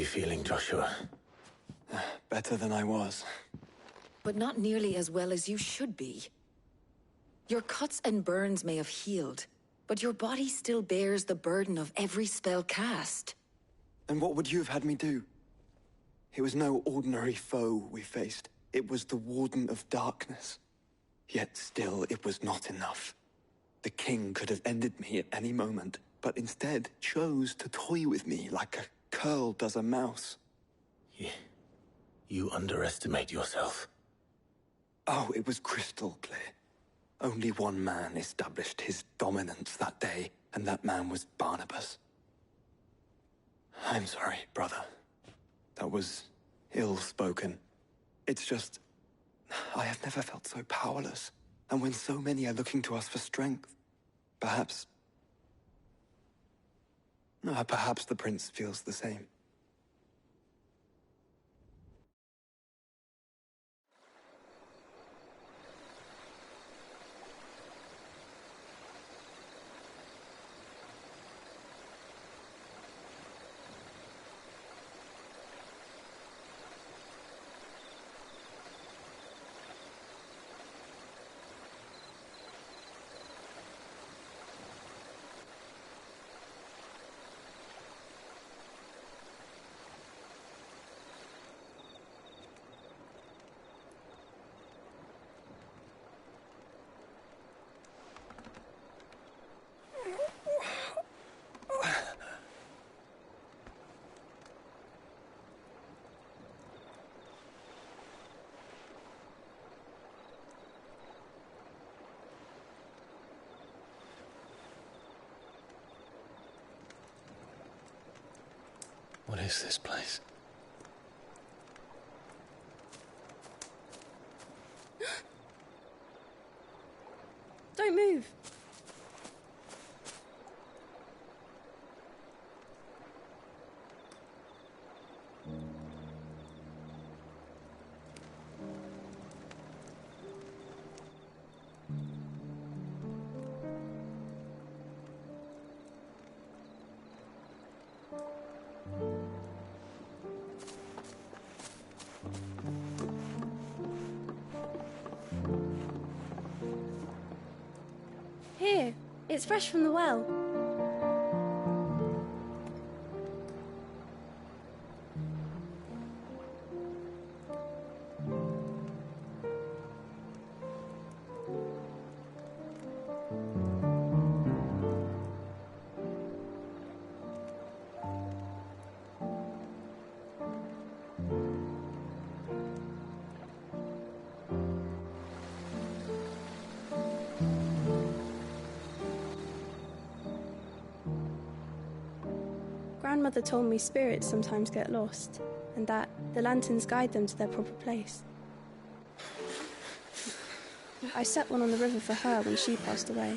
you feeling, Joshua? Better than I was. But not nearly as well as you should be. Your cuts and burns may have healed, but your body still bears the burden of every spell cast. And what would you have had me do? It was no ordinary foe we faced. It was the Warden of Darkness. Yet still, it was not enough. The king could have ended me at any moment, but instead chose to toy with me like a curl does a mouse. You underestimate yourself. Oh, it was crystal clear. Only one man established his dominance that day, and that man was Barnabas. I'm sorry, brother. That was ill-spoken. It's just, I have never felt so powerless. And when so many are looking to us for strength, perhaps the prince feels the same. What is this place? Don't move. Here, it's fresh from the well. Grandmother told me spirits sometimes get lost, and that the lanterns guide them to their proper place. I set one on the river for her when she passed away.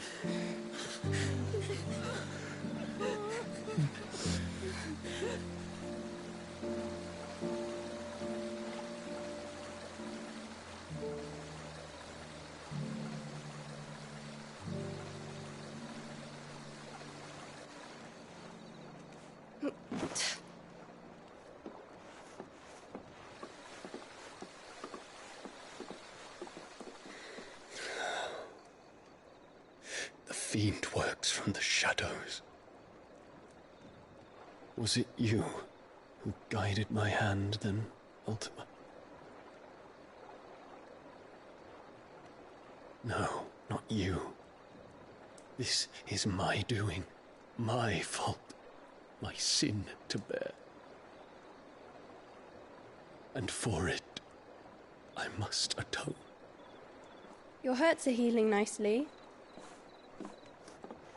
The fiend works from the shadows. Was it you who guided my hand then, Ultima? No, not you. This is my doing, my fault, my sin to bear. And for it, I must atone. Your hurts are healing nicely.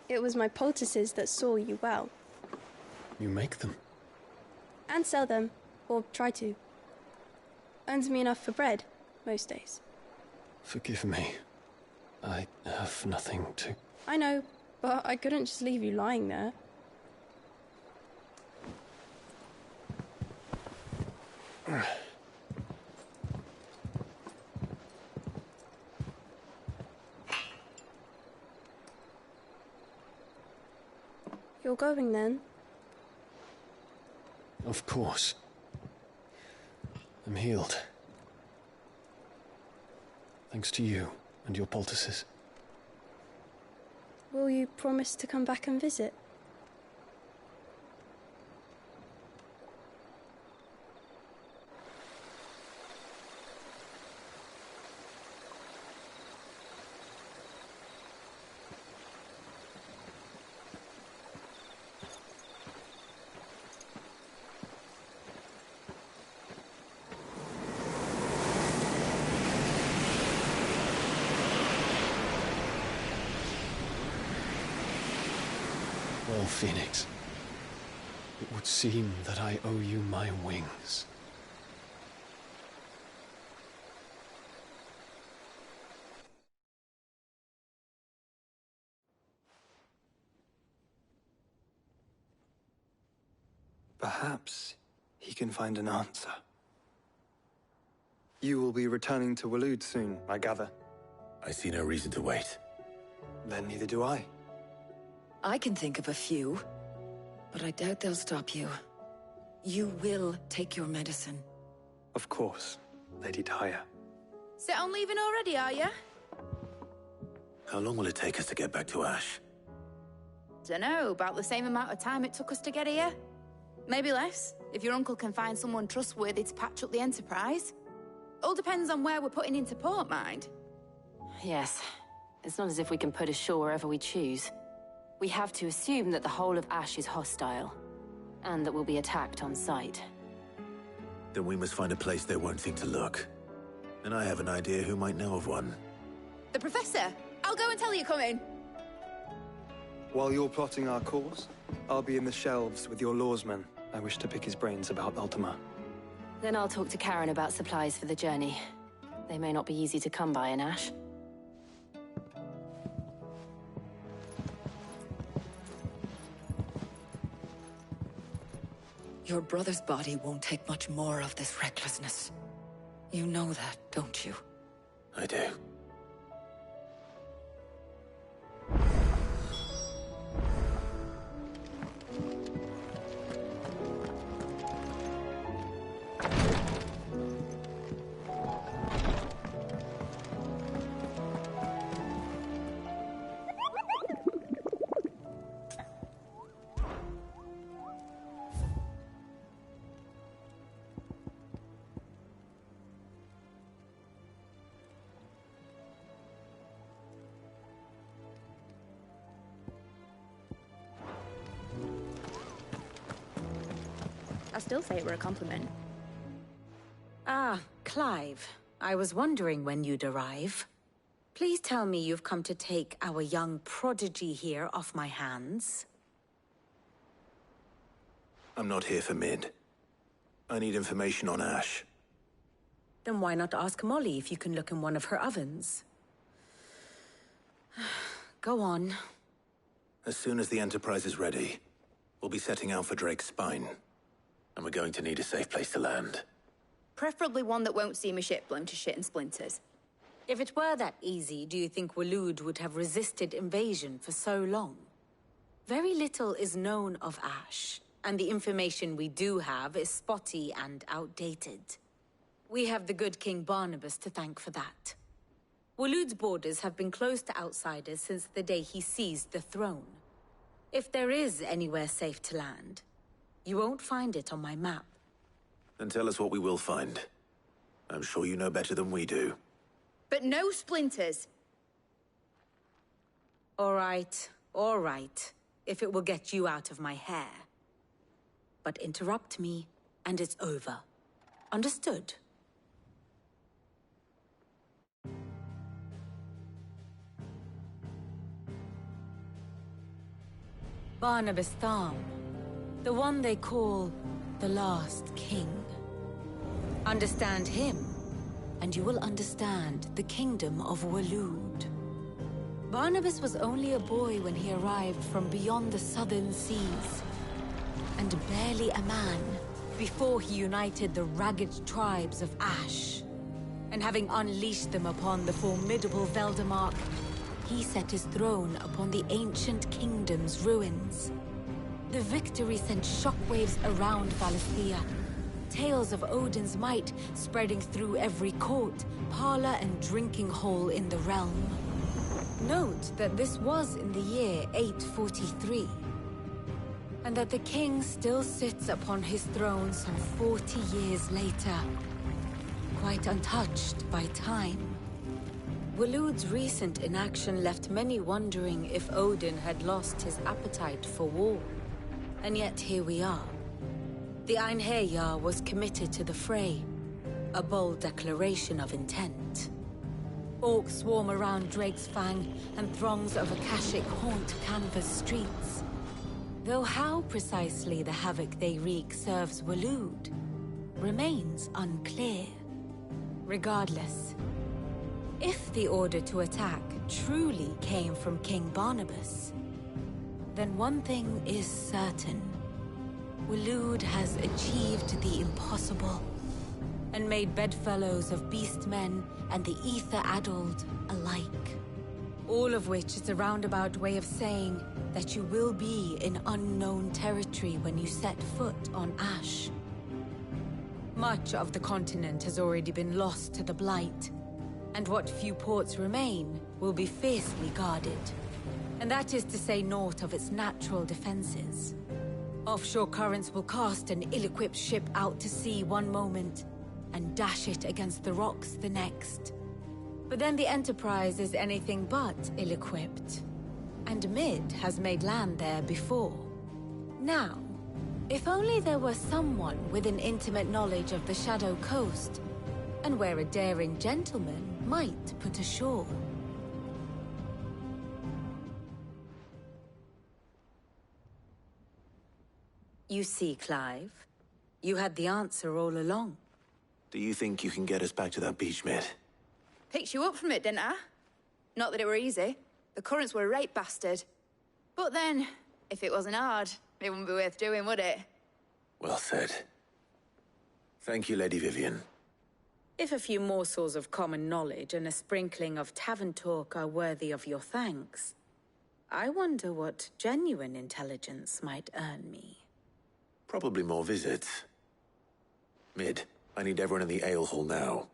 It was my poultices that saw you well. You make them? And sell them, or try to. Earns me enough for bread, most days. Forgive me. I have nothing to... I know, but I couldn't just leave you lying there. You're going then? Of course. I'm healed. Thanks to you and your poultices. Will you promise to come back and visit? Well, Phoenix, it would seem that I owe you my wings. Perhaps he can find an answer. You will be returning to Waloed soon, I gather. I see no reason to wait. Then neither do I. I can think of a few, but I doubt they'll stop you. You will take your medicine. Of course, Lady Daya. Set on leaving already, are you? How long will it take us to get back to Ash? Dunno, about the same amount of time it took us to get here. Maybe less, if your uncle can find someone trustworthy to patch up the Enterprise. All depends on where we're putting into port, mind. Yes. It's not as if we can put ashore wherever we choose. We have to assume that the whole of Ash is hostile, and that we'll be attacked on sight. Then we must find a place they won't think to look. And I have an idea who might know of one. The Professor! I'll go and tell you come in. While you're plotting our course, I'll be in the shelves with your lawsman. I wish to pick his brains about Ultima. Then I'll talk to Karen about supplies for the journey. They may not be easy to come by in Ash. Your brother's body won't take much more of this recklessness. You know that, don't you? I do. I still say it were a compliment. Ah, Clive. I was wondering when you'd arrive. Please tell me you've come to take our young prodigy here off my hands. I'm not here for Mid. I need information on Ash. Then why not ask Molly if you can look in one of her ovens? Go on. As soon as the Enterprise is ready, we'll be setting out for Drake's Spine. And we're going to need a safe place to land. Preferably one that won't see my ship blown to shit and splinters. If it were that easy, do you think Waloed would have resisted invasion for so long? Very little is known of Ash, and the information we do have is spotty and outdated. We have the good King Barnabas to thank for that. Waloed's borders have been closed to outsiders since the day he seized the throne. If there is anywhere safe to land, you won't find it on my map. Then tell us what we will find. I'm sure you know better than we do. But no splinters. All right, if it will get you out of my hair. But interrupt me, and it's over. Understood? Barnabas Tham, the one they call the Last King. Understand him, and you will understand the kingdom of Waloed. Barnabas was only a boy when he arrived from beyond the southern seas, and barely a man before he united the ragged tribes of Ash. And having unleashed them upon the formidable Veldamark, he set his throne upon the ancient kingdom's ruins. The victory sent shockwaves around Valisthea. Tales of Odin's might spreading through every court, parlor, and drinking hole in the realm. Note that this was in the year 843, and that the king still sits upon his throne some 40 years later, quite untouched by time. Waloed's recent inaction left many wondering if Odin had lost his appetite for war. And yet here we are. The Einherjar was committed to the fray, a bold declaration of intent. Orcs swarm around Drake's Fang, and throngs of Akashic haunt Canva's streets. Though how precisely the havoc they wreak serves Waloed remains unclear. Regardless, if the order to attack truly came from King Barnabas, then one thing is certain. Waloed has achieved the impossible, and made bedfellows of beastmen and the ether-addled alike. All of which is a roundabout way of saying that you will be in unknown territory when you set foot on Ash. Much of the continent has already been lost to the Blight, and what few ports remain will be fiercely guarded. And that is to say naught of its natural defenses. Offshore currents will cast an ill-equipped ship out to sea one moment, and dash it against the rocks the next. But then the Enterprise is anything but ill-equipped, and Mid has made land there before. Now, if only there were someone with an intimate knowledge of the Shadow Coast, and where a daring gentleman might put ashore. You see, Clive, you had the answer all along. Do you think you can get us back to that beach, Mid? Picked you up from it, didn't I? Not that it were easy. The currents were a right bastard. But then, if it wasn't hard, it wouldn't be worth doing, would it? Well said. Thank you, Lady Vivian. If a few morsels of common knowledge and a sprinkling of tavern talk are worthy of your thanks, I wonder what genuine intelligence might earn me. Probably more visits. Mid, I need everyone in the ale hall now.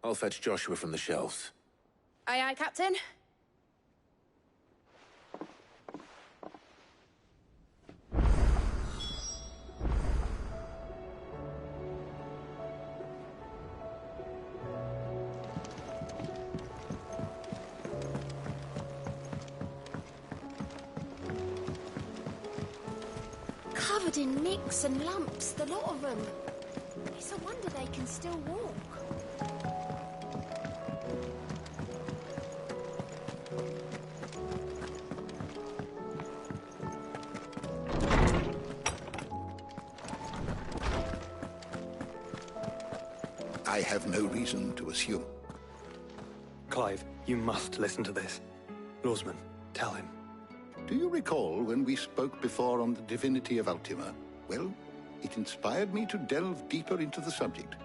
I'll fetch Joshua from the shelves. Aye, aye, Captain. Covered in nicks and lumps, the lot of them. It's a wonder they can still walk. I have no reason to assume. Clive, you must listen to this. Lawsman, tell him. Do you recall when we spoke before on the divinity of Ultima? Well, it inspired me to delve deeper into the subject.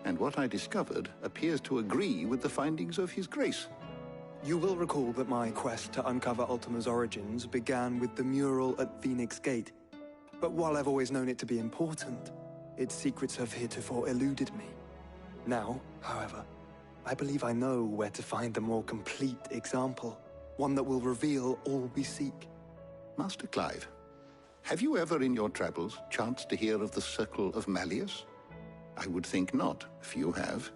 And what I discovered appears to agree with the findings of His Grace. You will recall that my quest to uncover Ultima's origins began with the mural at Phoenix Gate. But while I've always known it to be important, its secrets have heretofore eluded me. Now, however, I believe I know where to find the more complete example. One that will reveal all we seek. Master Clive, have you ever in your travels chanced to hear of the Circle of Malleus? I would think not, few have.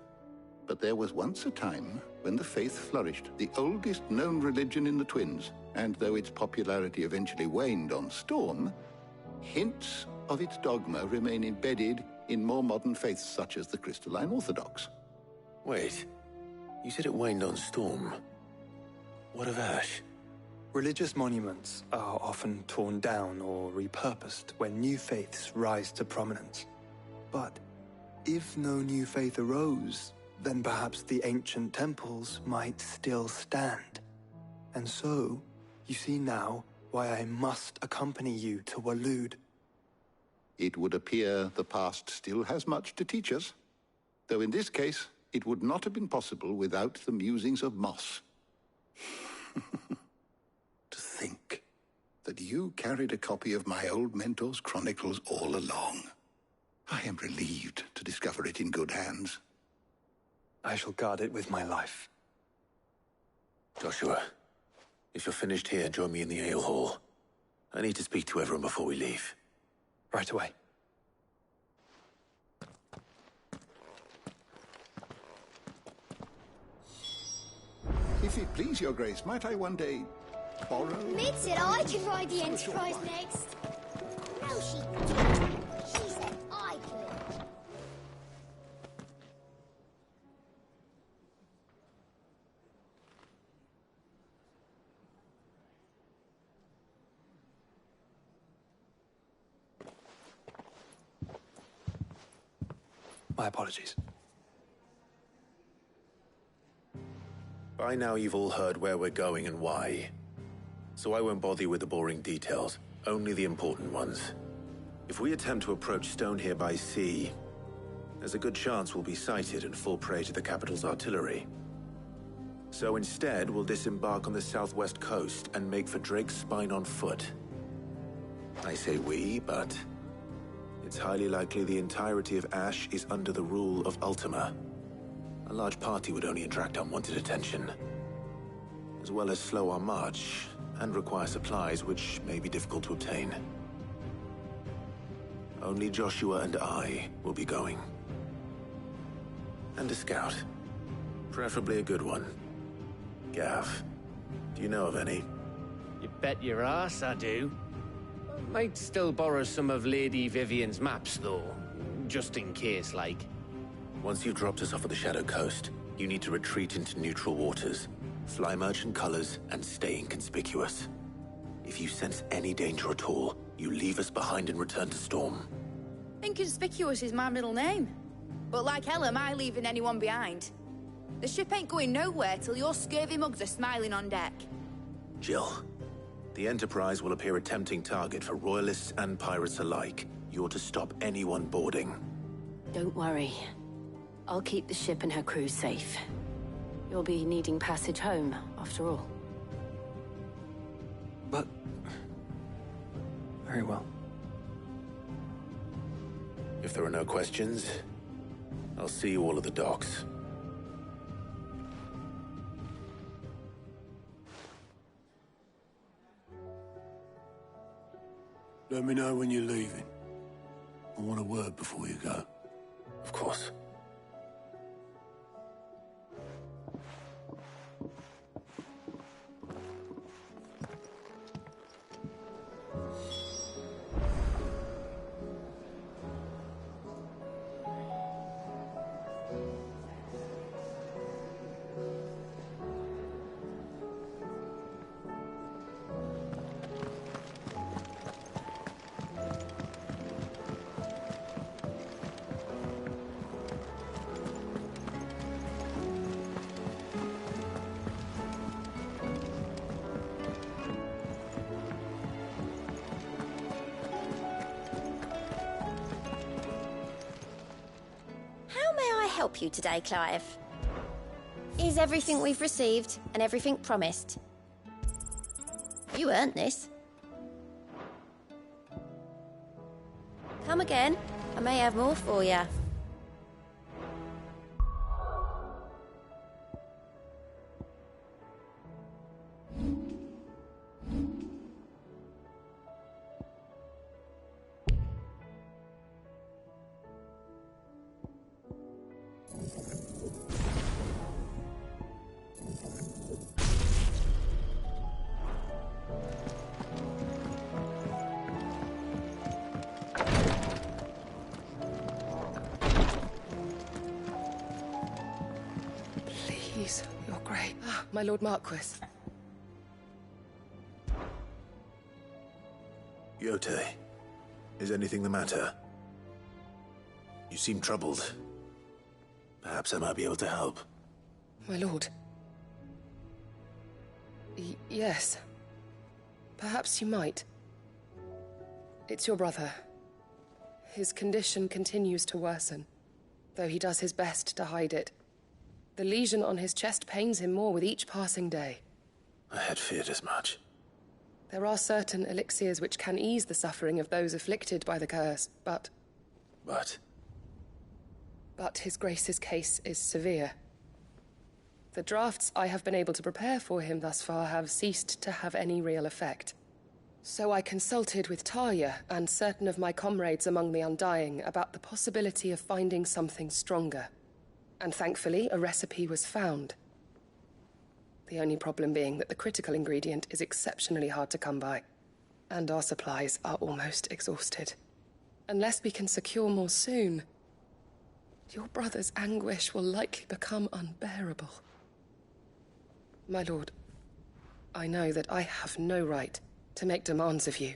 But there was once a time when the faith flourished, the oldest known religion in the Twins, and though its popularity eventually waned on Storm, hints of its dogma remain embedded in more modern faiths such as the Crystalline Orthodox. Wait, you said it waned on Storm. What of Ash? Religious monuments are often torn down or repurposed when new faiths rise to prominence. But if no new faith arose, then perhaps the ancient temples might still stand. And so, you see now why I must accompany you to Waloed. It would appear the past still has much to teach us, though in this case, it would not have been possible without the musings of Moss. To think, the that you carried a copy of my old mentor's chronicles all along. I am relieved to discover it in good hands. I shall guard it with my life. Joshua, if you're finished here, join me in the ale hall. I need to speak to everyone before we leave. Right away. If it please your grace, might I one day borrow... Mid said I could ride the Enterprise next. No, she didn't. She said I could. My apologies. By now you've all heard where we're going and why. So I won't bother you with the boring details, only the important ones. If we attempt to approach Stone here by sea, there's a good chance we'll be sighted and fall prey to the capital's artillery. So instead, we'll disembark on the southwest coast and make for Drake's Spine on foot. I say we, but it's highly likely the entirety of Ash is under the rule of Ultima. A large party would only attract unwanted attention, as well as slow our march and require supplies which may be difficult to obtain. Only Joshua and I will be going. And a scout. Preferably a good one. Gav, do you know of any? You bet your ass I do. Might still borrow some of Lady Vivian's maps, though. Just in case, like. Once you've dropped us off at the Shadow Coast, you need to retreat into neutral waters, fly merchant colors, and stay inconspicuous. If you sense any danger at all, you leave us behind and return to Storm. Inconspicuous is my middle name. But like hell am I leaving anyone behind. The ship ain't going nowhere till your scurvy mugs are smiling on deck. Jill, the Enterprise will appear a tempting target for royalists and pirates alike. You're to stop anyone boarding. Don't worry. I'll keep the ship and her crew safe. You'll be needing passage home, after all. But... very well. If there are no questions, I'll see you all at the docks. Let me know when you're leaving. I want a word before you go. Of course. Help you today, Clive? Is everything we've received and everything promised? You earned this. Come again. I may have more for you. You're great. My Lord Marquis. Yote, is anything the matter? You seem troubled. Perhaps I might be able to help. My lord. Yes. Perhaps you might. It's your brother. His condition continues to worsen, though he does his best to hide it. The lesion on his chest pains him more with each passing day. I had feared as much. There are certain elixirs which can ease the suffering of those afflicted by the curse, but... But His Grace's case is severe. The drafts I have been able to prepare for him thus far have ceased to have any real effect. So I consulted with Talia and certain of my comrades among the Undying about the possibility of finding something stronger. And thankfully, a recipe was found. The only problem being that the critical ingredient is exceptionally hard to come by, and our supplies are almost exhausted. Unless we can secure more soon, your brother's anguish will likely become unbearable. My lord, I know that I have no right to make demands of you.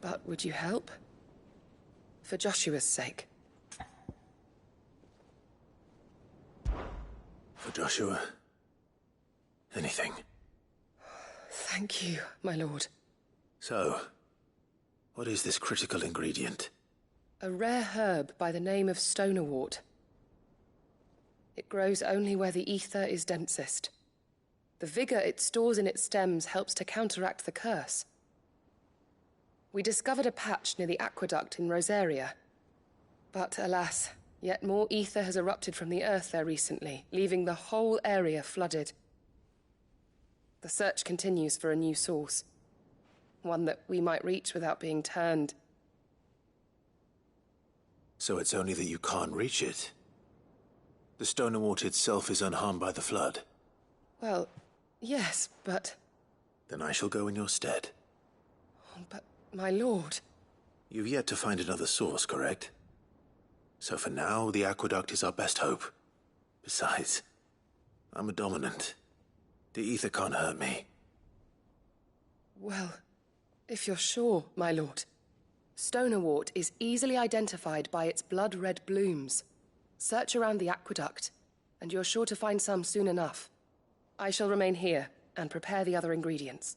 But would you help? For Joshua's sake. For Joshua, anything. Thank you, my lord. So, what is this critical ingredient? A rare herb by the name of stonerwort. It grows only where the ether is densest. The vigor it stores in its stems helps to counteract the curse. We discovered a patch near the aqueduct in Rosaria. But alas, yet more ether has erupted from the earth there recently, leaving the whole area flooded. The search continues for a new source. One that we might reach without being turned. So it's only that you can't reach it. The stonerwort itself is unharmed by the flood. Well, yes, but... Then I shall go in your stead. But, my lord... You've yet to find another source, correct? So for now, the aqueduct is our best hope. Besides, I'm a dominant. The ether can't hurt me. Well, if you're sure, my lord. Stonerwort is easily identified by its blood-red blooms. Search around the aqueduct, and you're sure to find some soon enough. I shall remain here and prepare the other ingredients.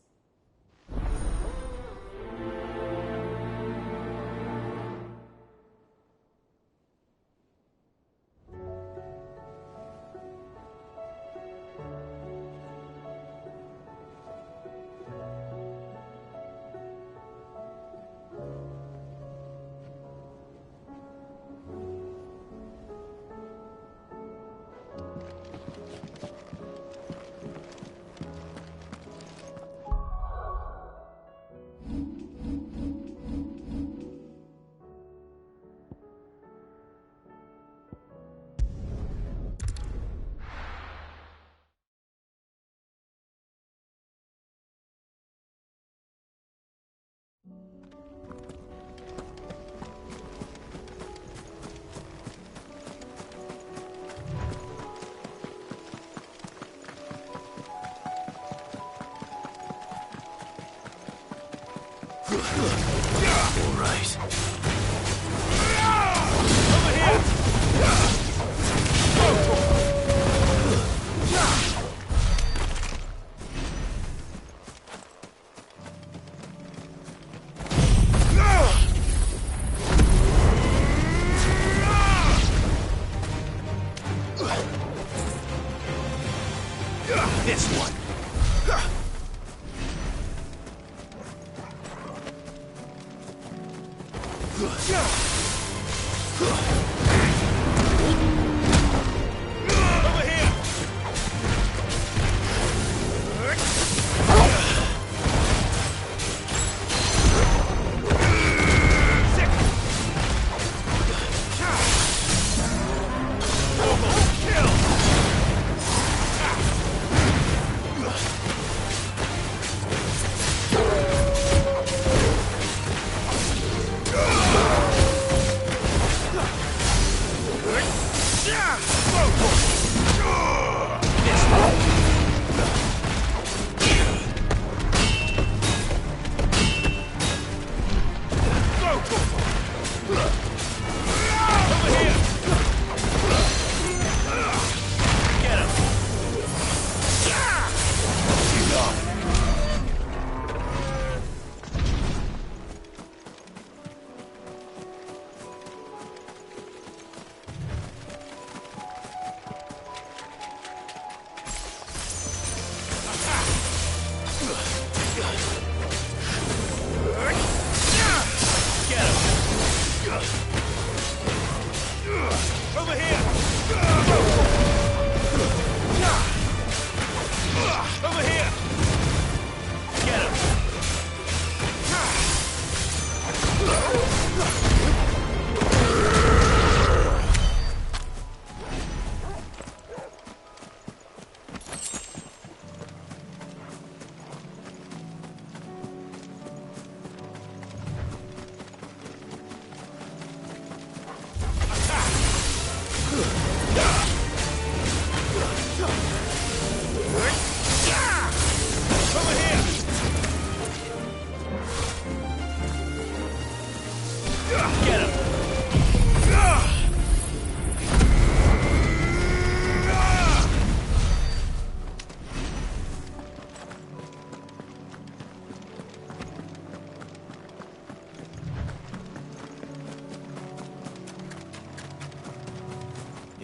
All right. This one.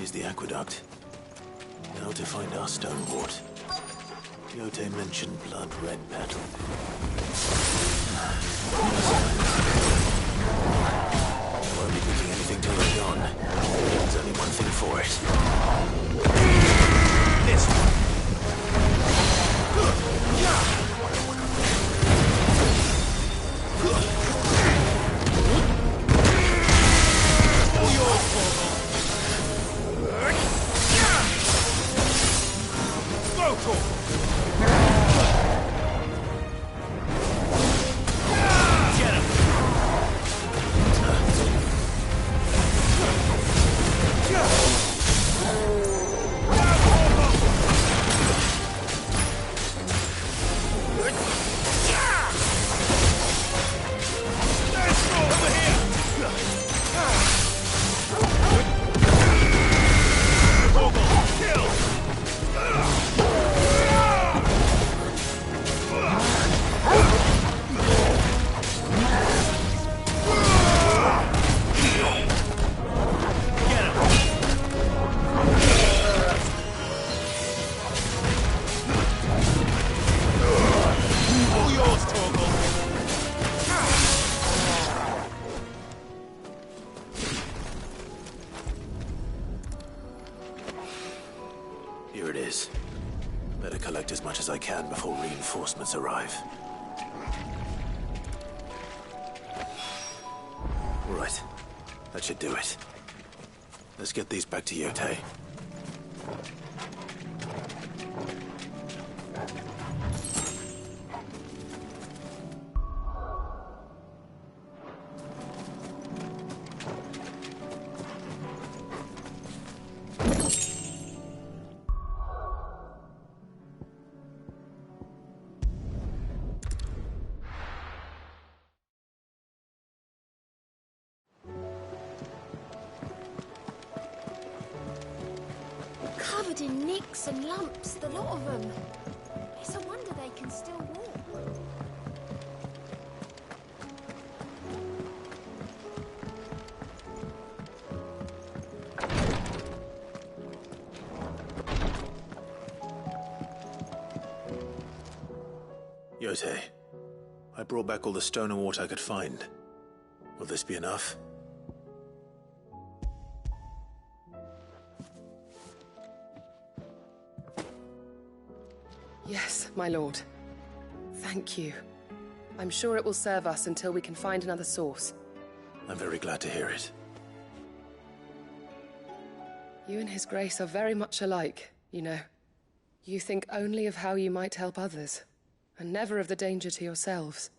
is the aqueduct. Now to find our stone wart. Yote mentioned blood red petal. Won't be cooking anything till we're gone. There's only one thing for it. This one. All yours, Portal. Go, Here it is. Better collect as much as I can before reinforcements arrive. All right. That should do it. Let's get these back to Yote. Covered in nicks and lumps, the lot of them. It's a wonder they can still walk. Yote, I brought back all the stone and water I could find. Will this be enough? Yes, my lord. Thank you. I'm sure it will serve us until we can find another source. I'm very glad to hear it. You and His Grace are very much alike, you know. You think only of how you might help others, and never of the danger to yourselves.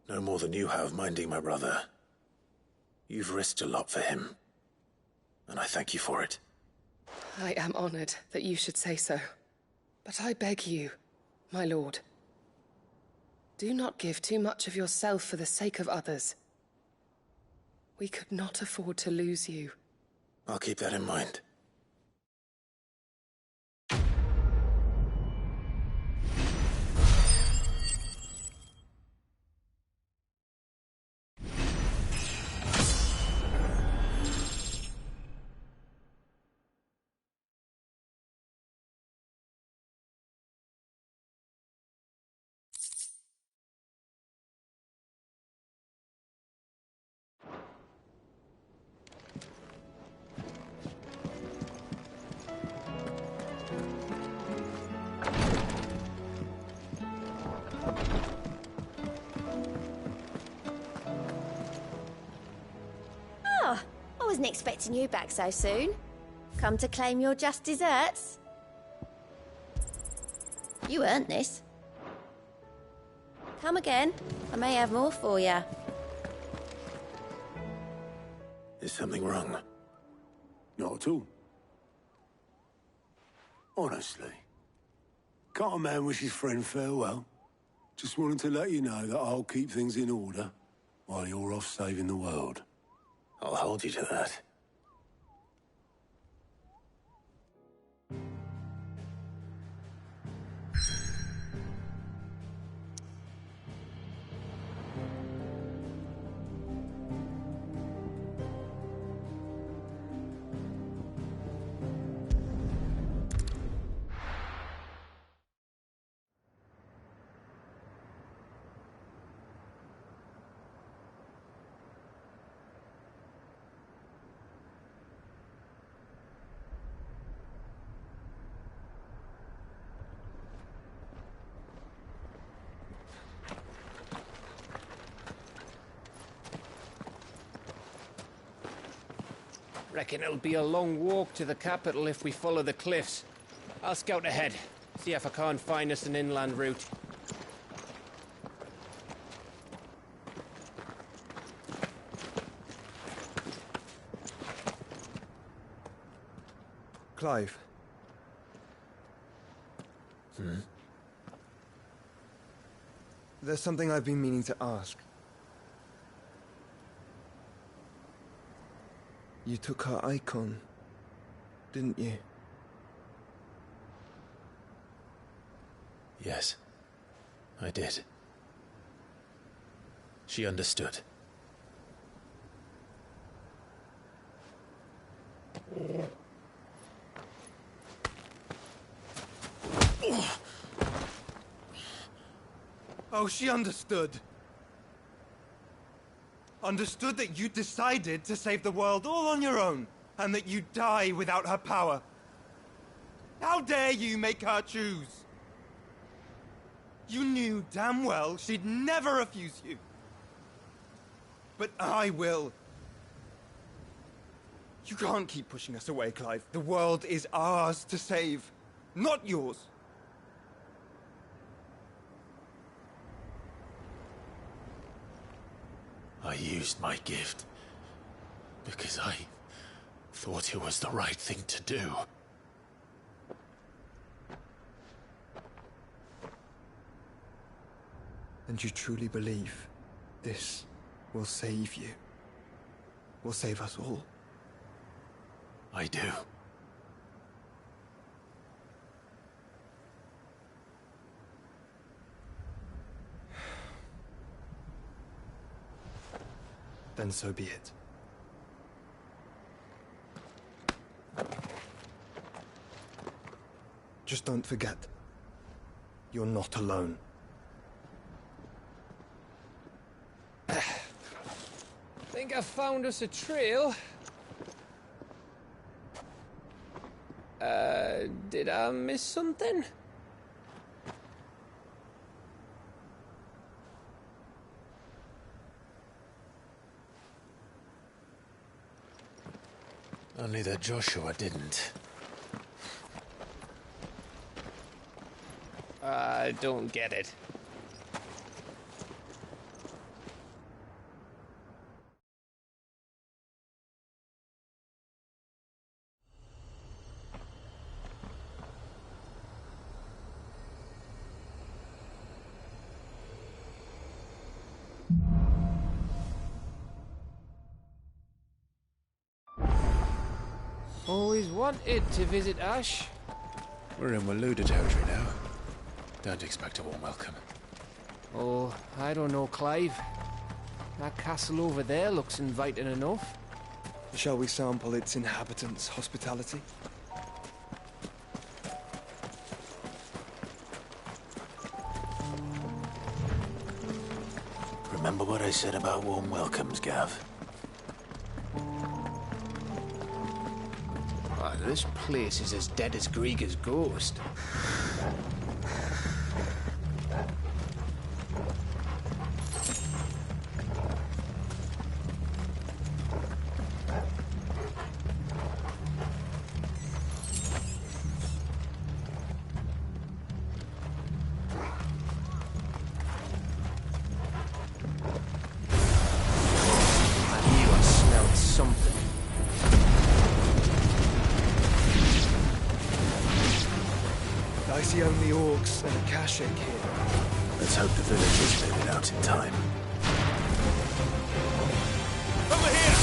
No more than you have minding my brother. You've risked a lot for him, and I thank you for it. I am honored that you should say so. But I beg you, my lord, do not give too much of yourself for the sake of others. We could not afford to lose you. I'll keep that in mind. I wasn't expecting you back so soon. Come to claim your just desserts? You earned this. Come again. I may have more for you. Is something wrong? Not at all. Honestly. Can't a man wish his friend farewell? Just wanted to let you know that I'll keep things in order while you're off saving the world. I'll hold you to that. Reckon it'll be a long walk to the capital if we follow the cliffs. I'll scout ahead, see if I can't find us an inland route. Clive. There's something I've been meaning to ask. You took her icon, didn't you? Yes, I did. She understood. Oh, she understood. Understood that you decided to save the world all on your own, and that you'd die without her power. How dare you make her choose? You knew damn well she'd never refuse you. But I will. You can't keep pushing us away, Clive. The world is ours to save, not yours. I used my gift because I thought it was the right thing to do. And you truly believe this will save you? Will save us all? I do. Then so be it. Just don't forget, you're not alone. Think I found us a trail. Did I miss something? Only that Joshua didn't. I don't get it. Always wanted to visit Ash. We're in Waluda territory now. Don't expect a warm welcome. Oh, I don't know, Clive. That castle over there looks inviting enough. Shall we sample its inhabitants' hospitality? Remember what I said about warm welcomes, Gav? This place is as dead as Grieger's ghost. I see only orcs and a Kashik here. Let's hope the villagers made it out in time. Over here!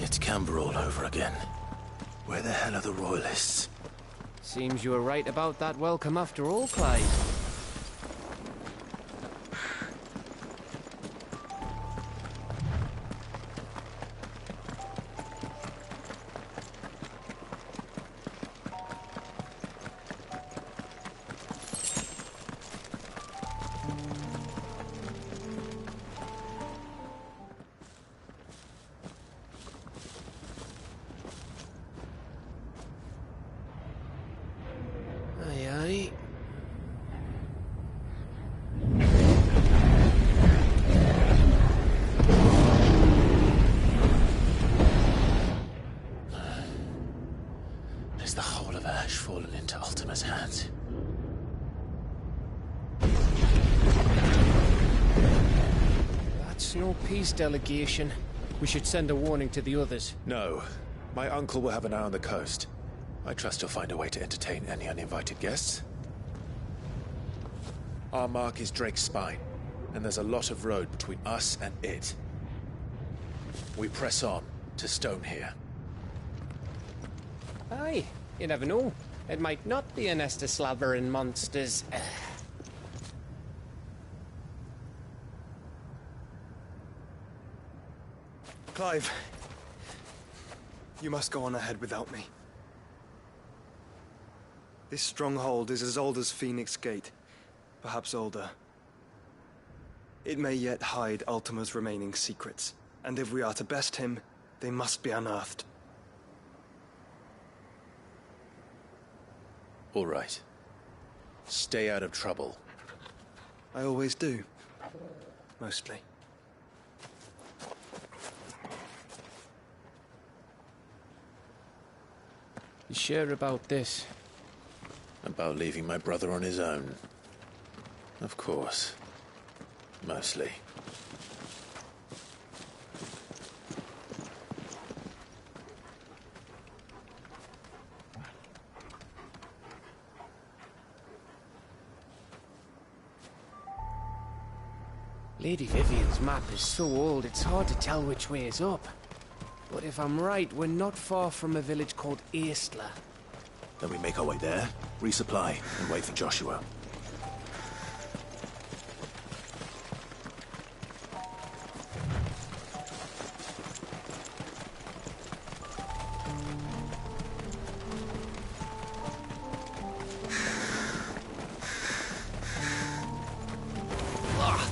It's Canberra all over again. Where the hell are the royalists? Seems you were right about that welcome after all, Clive. Is the whole of Ash fallen into Ultima's hands? That's no peace delegation. We should send a warning to the others. No. My uncle will have an eye on the coast. I trust he'll find a way to entertain any uninvited guests. Our mark is Drake's Spine, and there's a lot of road between us and it. We press on to Stone here. Aye, you never know. It might not be a nest of slavering monsters. Clive, you must go on ahead without me. This stronghold is as old as Phoenix Gate, perhaps older. It may yet hide Ultima's remaining secrets, and if we are to best him, they must be unearthed. All right. Stay out of trouble. I always do. Mostly. You sure about this? About leaving my brother on his own. Of course. Mostly. Lady Vivian's map is so old, it's hard to tell which way is up. But if I'm right, we're not far from a village called Eastler. Then we make our way there, resupply, and wait for Joshua.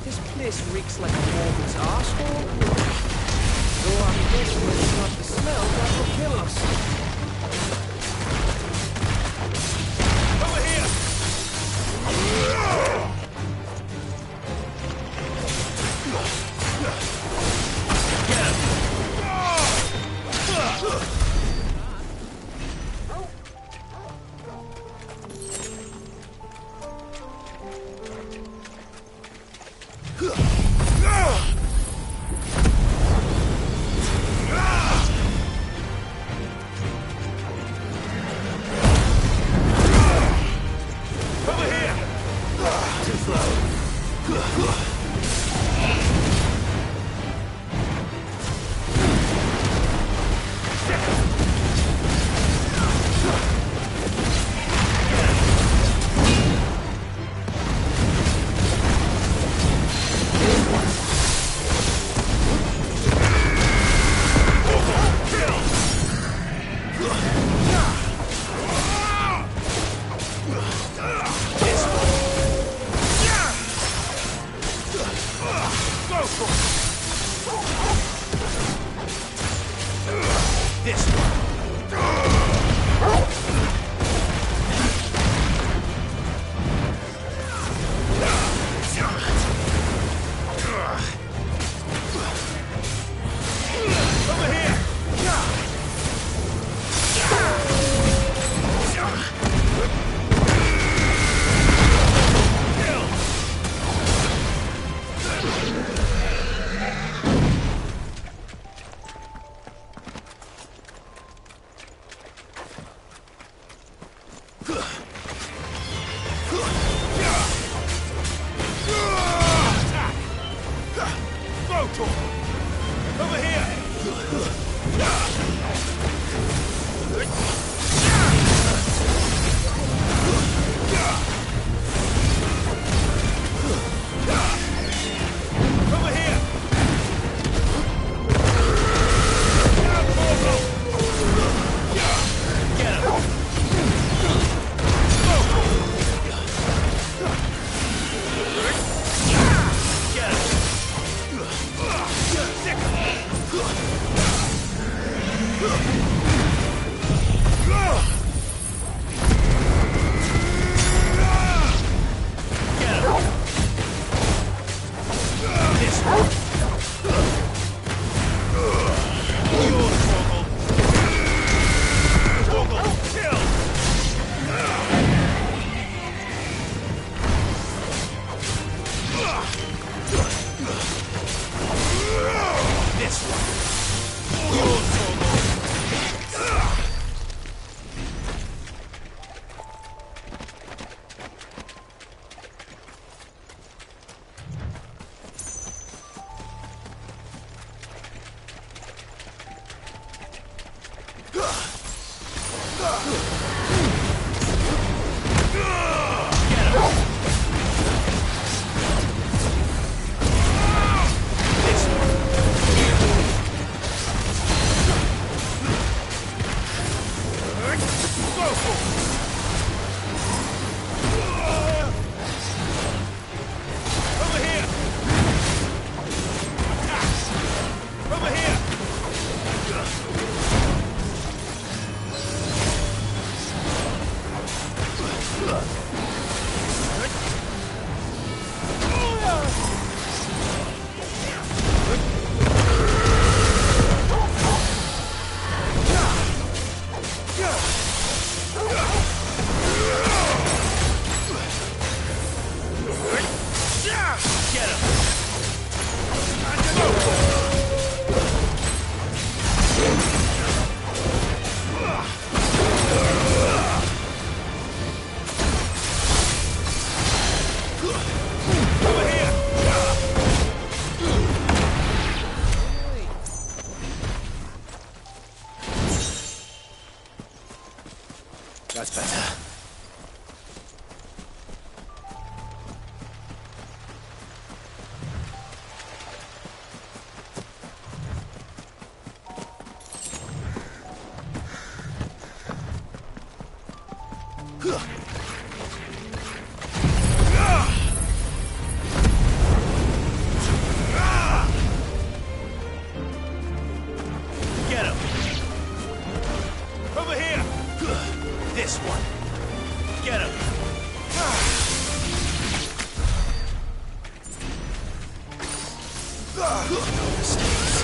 This place reeks like a woman's arsehole. Though I'm guessing it's not the smell that will kill us. Over here! Over here! That's better. Get him! Over here! This one! Get him! No mistakes.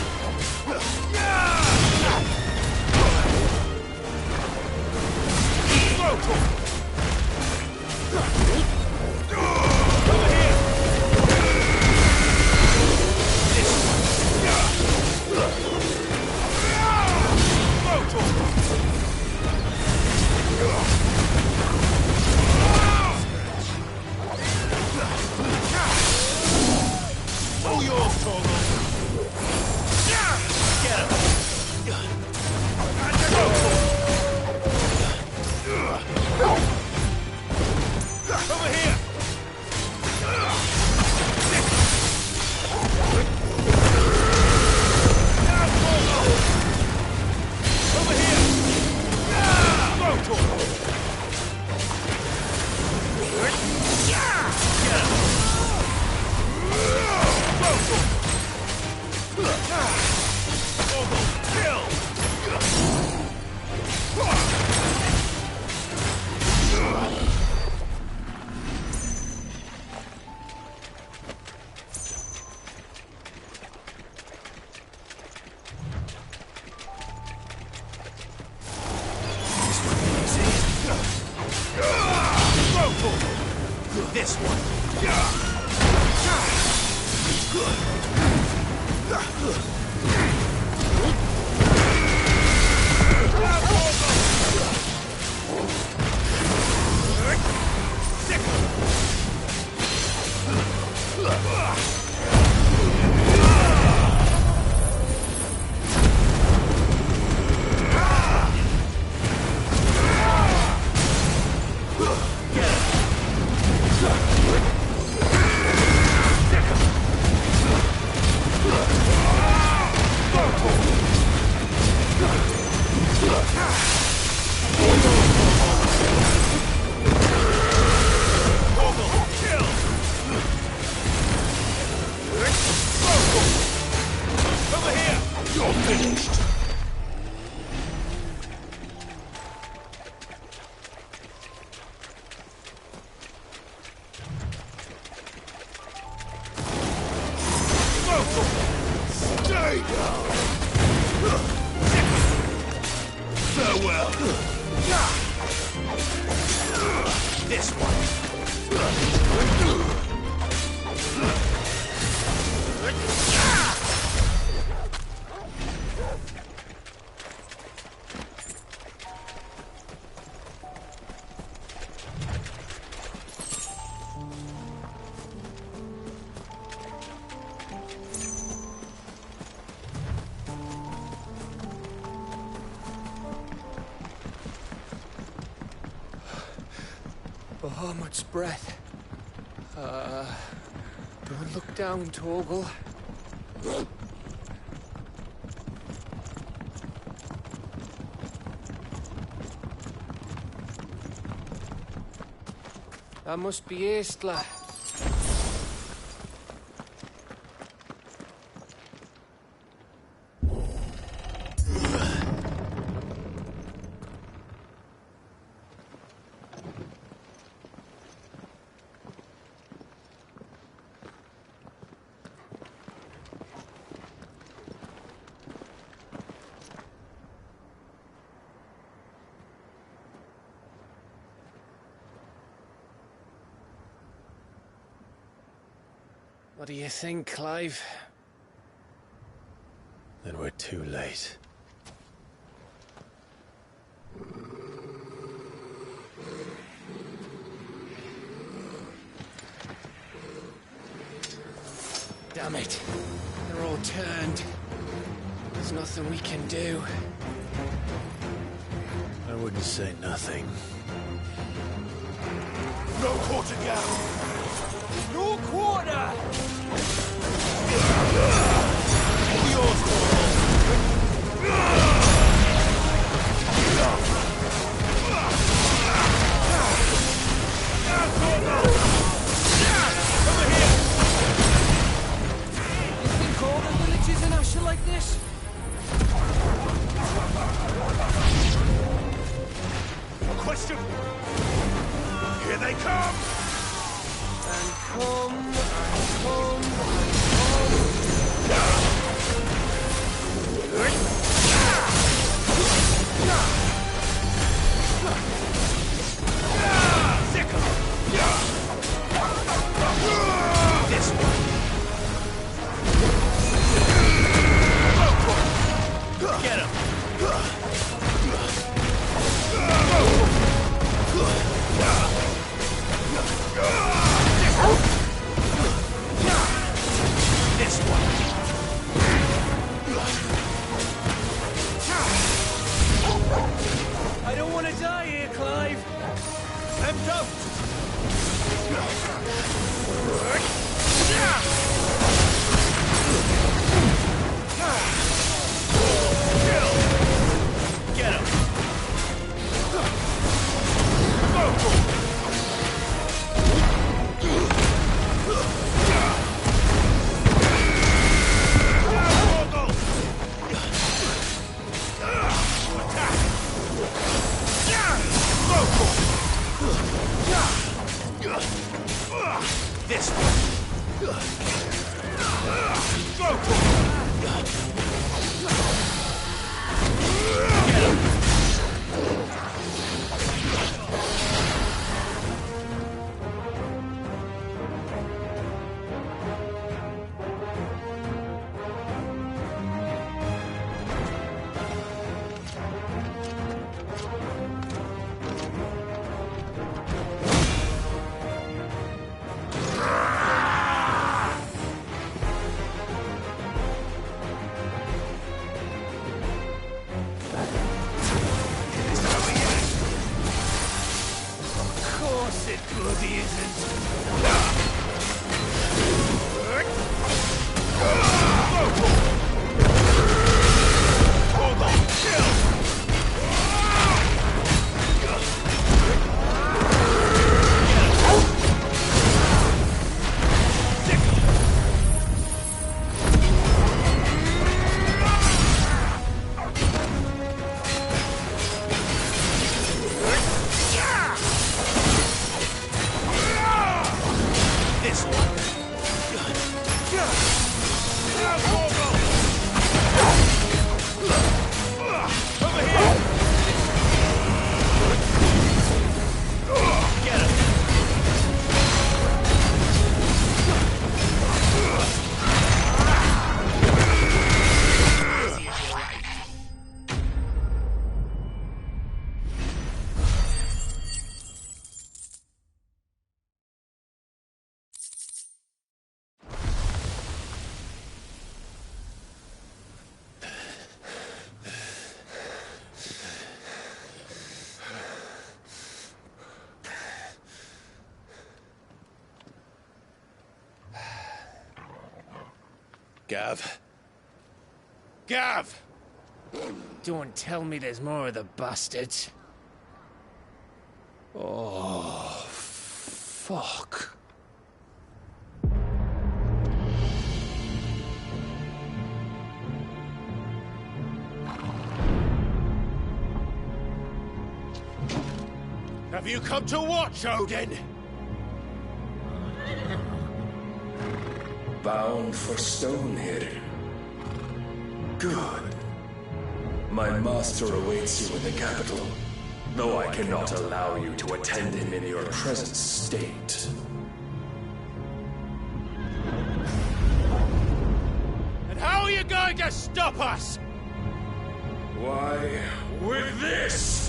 All yours, Torgal! Get him! Over here! Over here! Go, Torgal! Get him! This one. Stay down! Farewell! This one! Bahamut's breath. Don't look down, Torgal. That must be Aistla. What do you think, Clive? Then we're too late. Damn it. They're all turned. There's nothing we can do. I wouldn't say nothing. No quarter gap! No quarter! Yours, You think all the villages in Ash are like this? Question! Here they come! And come, and come, This one! Get him! This one! I don't want to die here, Clive. Them don't! Get him! This one! Get him! Of course it bloody isn't. Hold on, chill! Gav. Gav! Don't tell me there's more of the bastards. Oh, fuck. Have you come to watch, Odin? Bound for Stonehill. Good. My master awaits you in the capital, though I cannot allow you to attend him in your present state. And how are you going to stop us? Why, with this!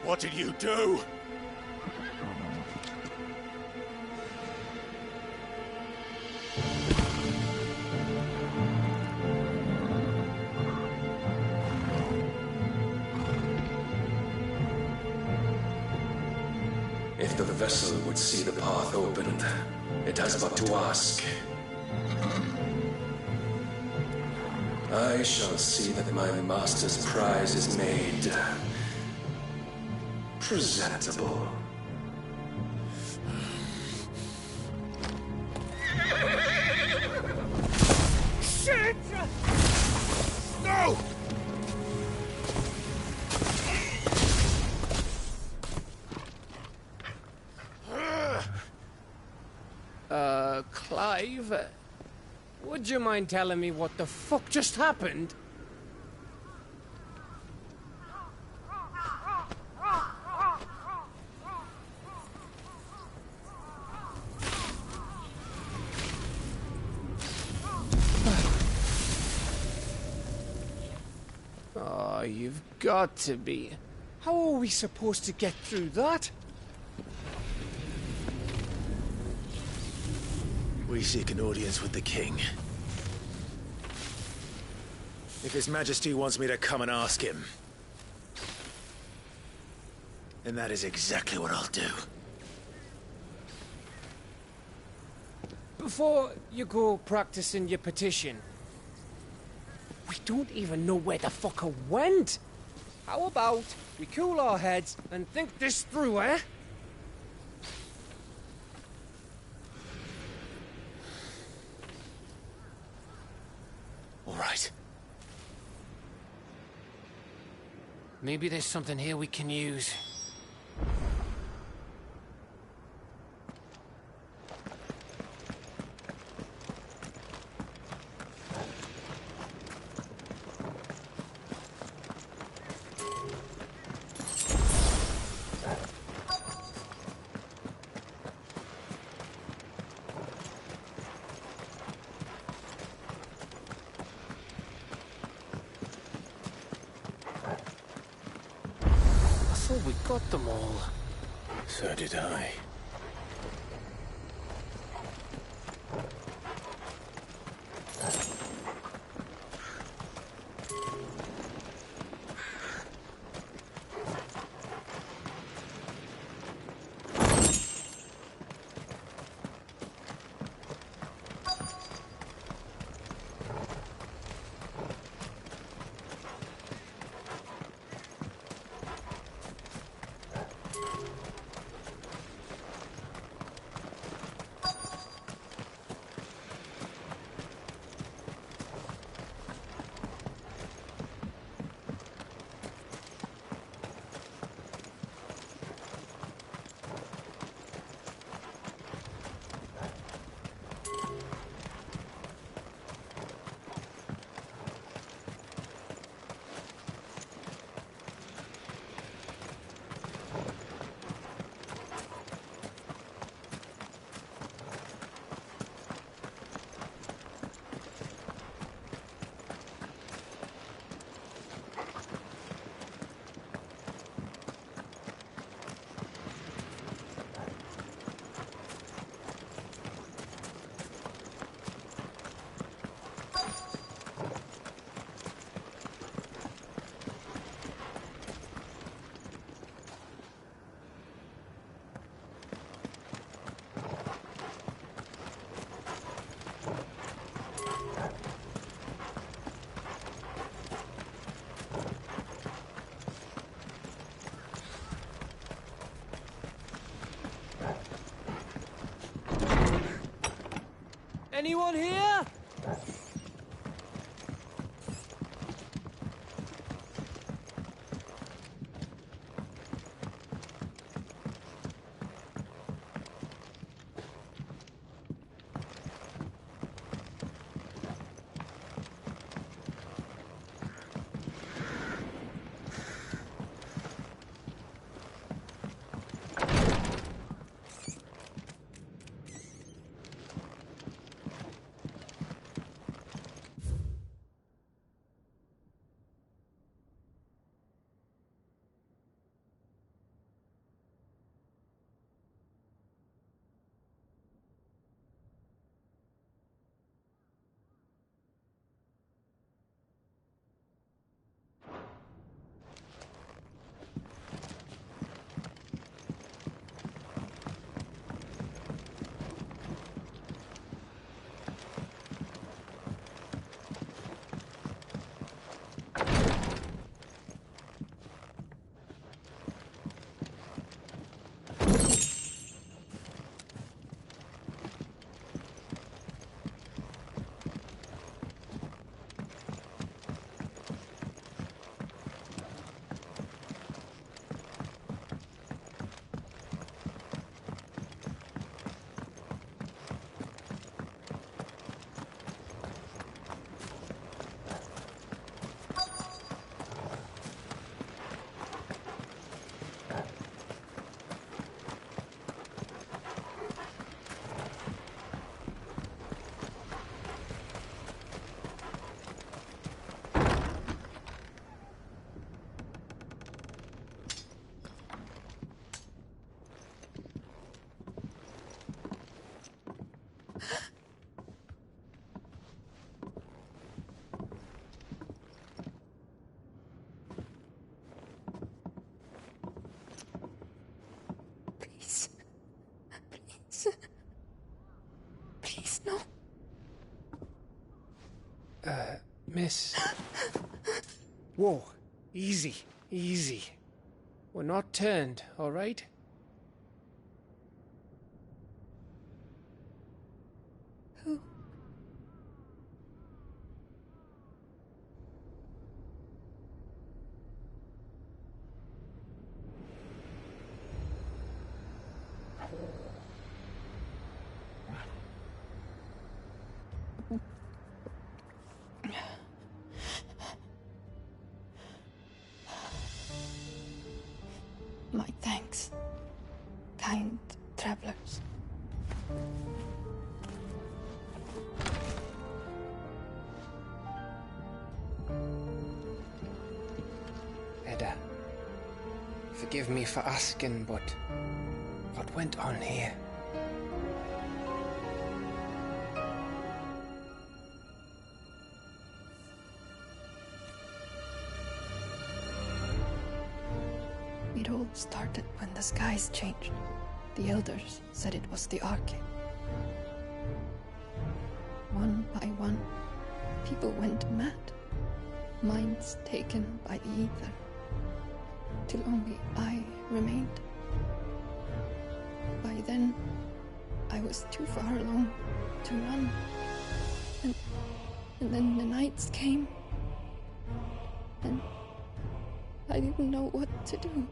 What did you do? If the vessel would see the path opened, it has but to ask. I shall see that my master's prize is made presentable. Shit! No! Clive, would you mind telling me what the fuck just happened? Oh, you've got to be. How are we supposed to get through that? We seek an audience with the king. If His Majesty wants me to come and ask him, then that is exactly what I'll do. Before you go practicing your petition, we don't even know where the fucker went. How about we cool our heads and think this through, eh? All right. Maybe there's something here we can use. I thought we got them all. So did I. Anyone here? Please, no. Miss... Whoa, easy, easy. We're not turned, all right? Who? My thanks, kind travelers. Edda, forgive me for asking, but what went on here? It all started when the skies changed. The elders said it was the Arcade. One by one, people went mad. Minds taken by the ether. Till only I remained. By then, I was too far along to run. And then the nights came. And I didn't know what to do.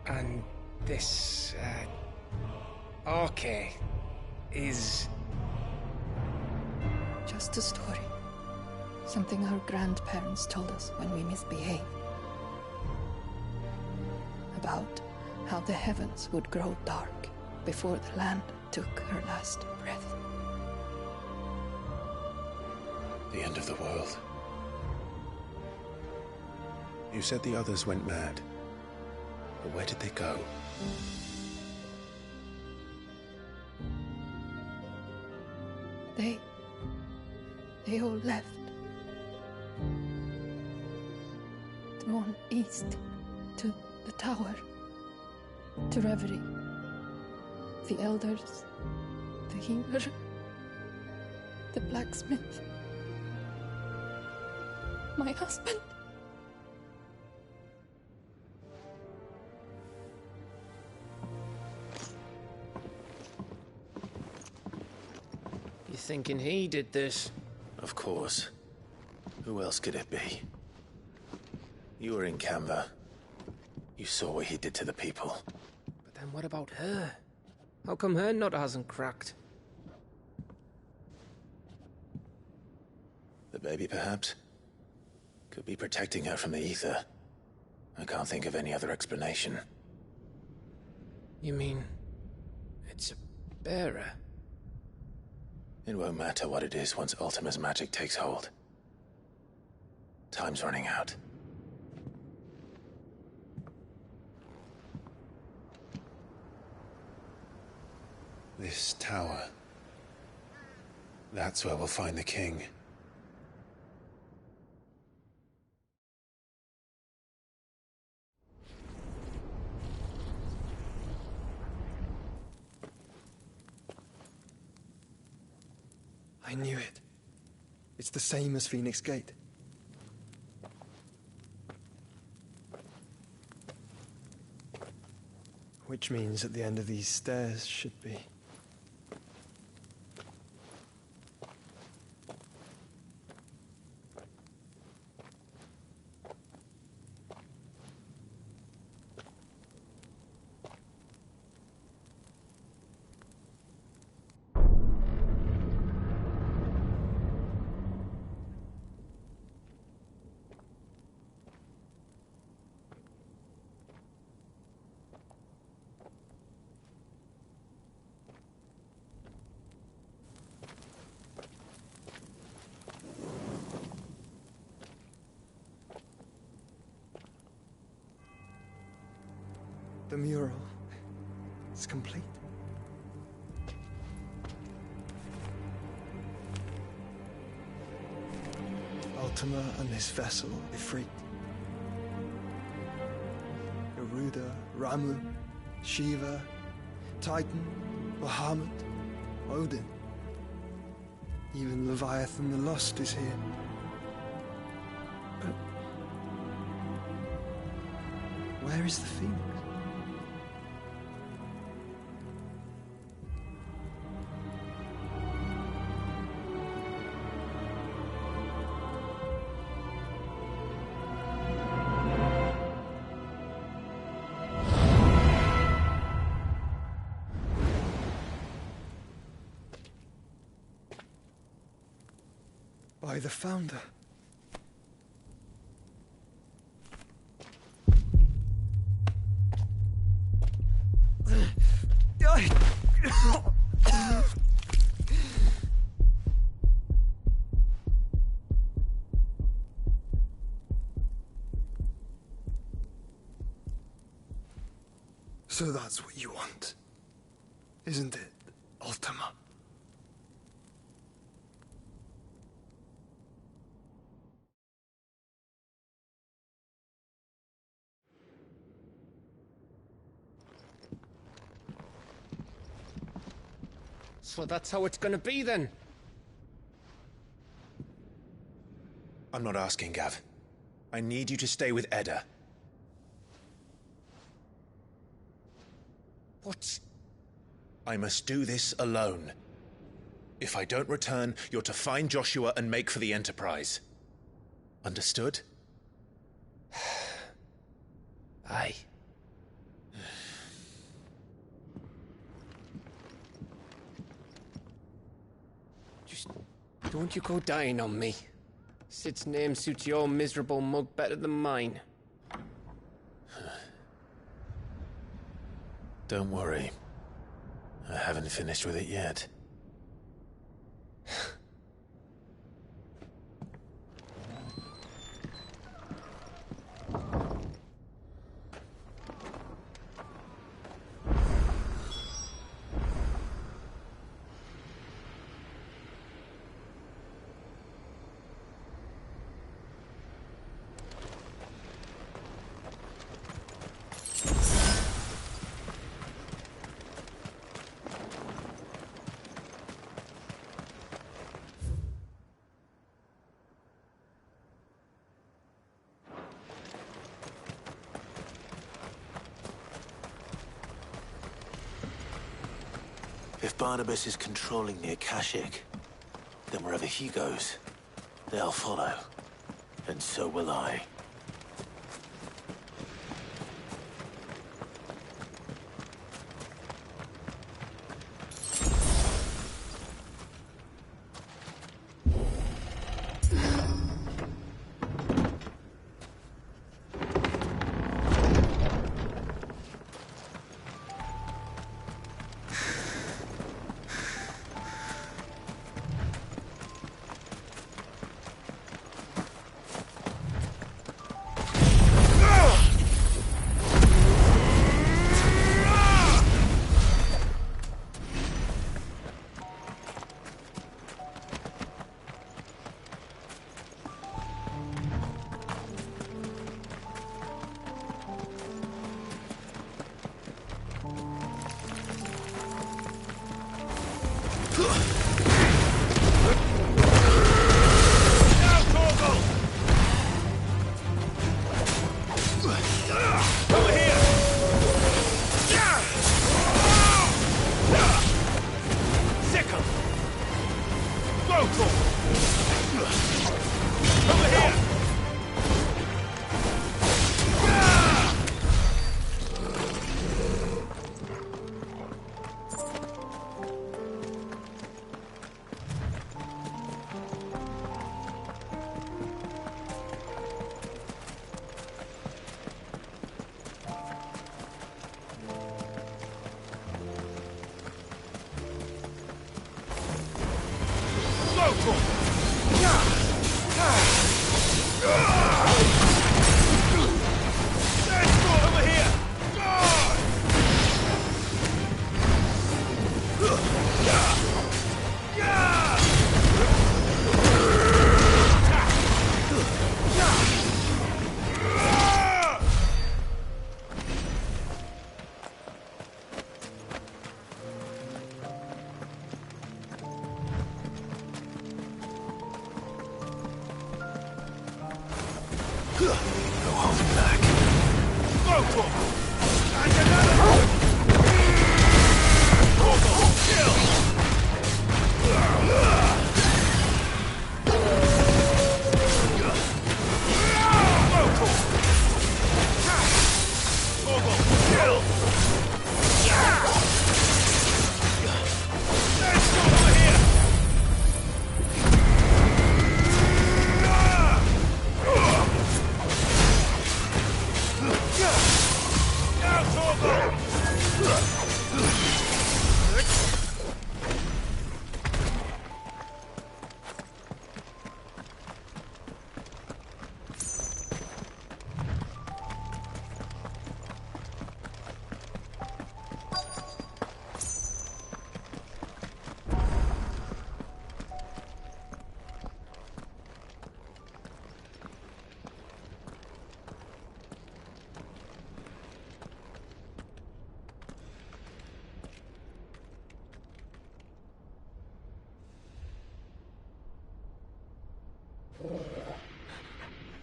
And this, Arcade is... Just a story. Something our grandparents told us when we misbehaved. About how the heavens would grow dark before the land took her last breath. The end of the world. You said the others went mad. But where did they go? They all left. Drawn east to the tower, to Reverie. The elders, the healer, the blacksmith, my husband. thinking he did this. Of course. Who else could it be? You were in Canva. You saw what he did to the people. But then what about her? How come her nut hasn't cracked? The baby, perhaps? Could be protecting her from the ether. I can't think of any other explanation. You mean... it's a bearer? It won't matter what it is once Ultima's magic takes hold. Time's running out. This tower. That's where we'll find the king. I knew it. It's the same as Phoenix Gate. Which means at the end of these stairs should be... The mural is complete. Ultima and his vessel, Ifrit. Garuda, Ramu, Shiva, Titan, Bahamut, Odin. Even Leviathan the Lost is here. But where is the Phoenix? By the Founder. So that's what you want, isn't it, Ultima? So that's how it's gonna be then? I'm not asking, Gav. I need you to stay with Edda. What? I must do this alone. If I don't return, you're to find Joshua and make for the Enterprise. Understood? Aye. Just don't you go dying on me. Sid's name suits your miserable mug better than mine. Don't worry. I haven't finished with it yet. If Barnabas is controlling the Akashic, Then wherever he goes, they'll follow. And so will I.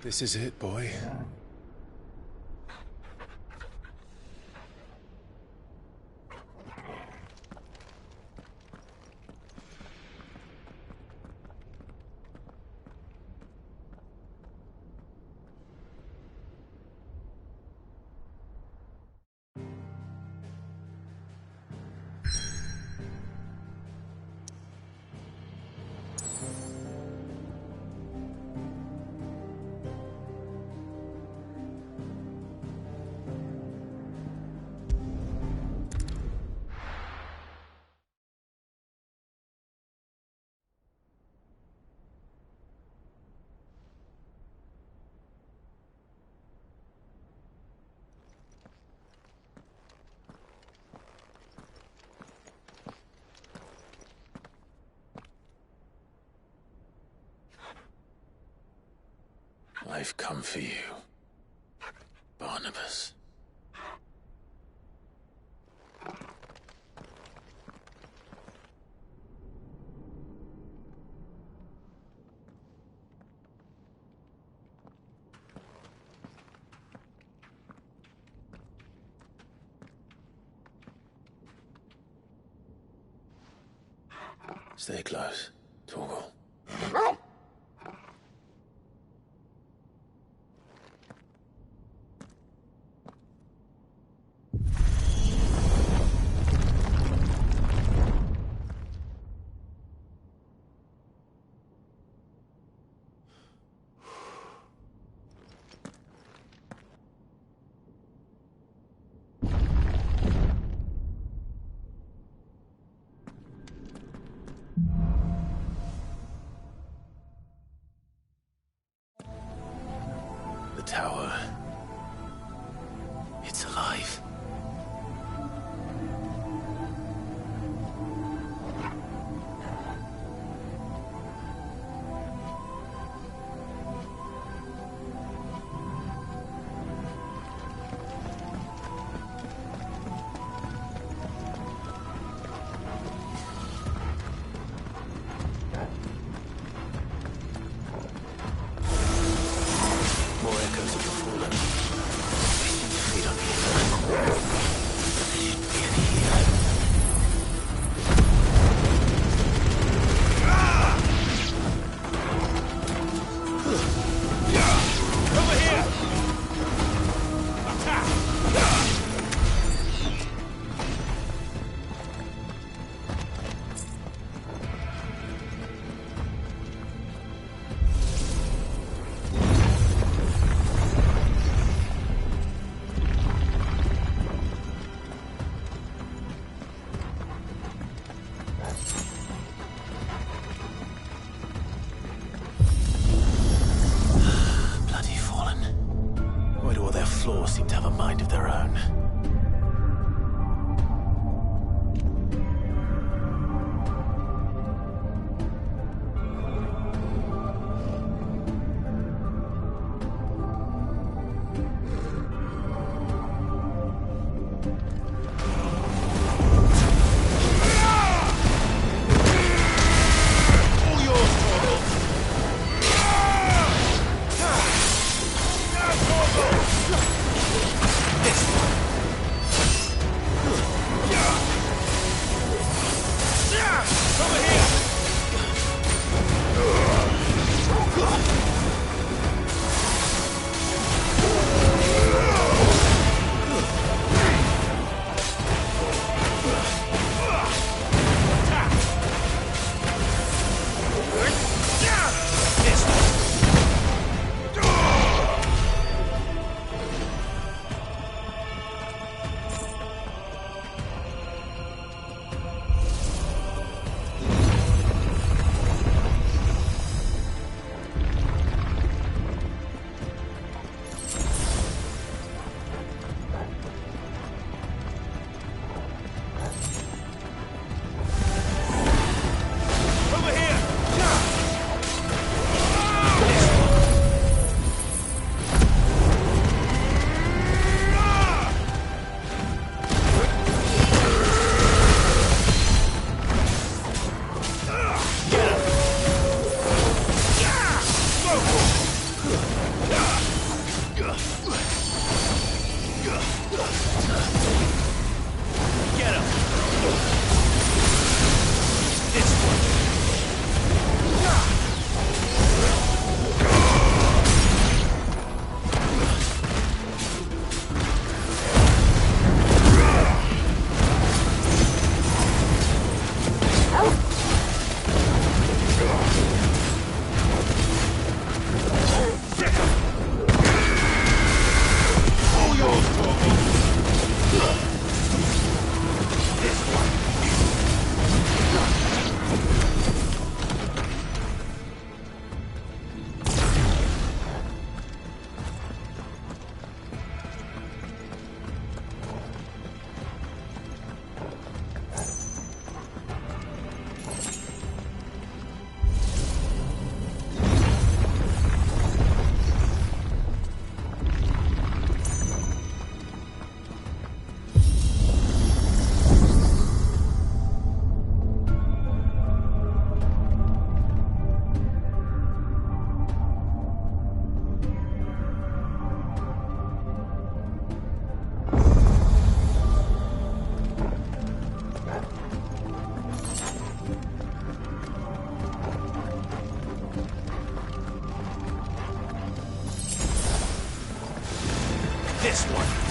This is it, boy. I've come for you, Barnabas. Stay close, Torgal. power. It's alive. Seem to have a mind of their own. This one.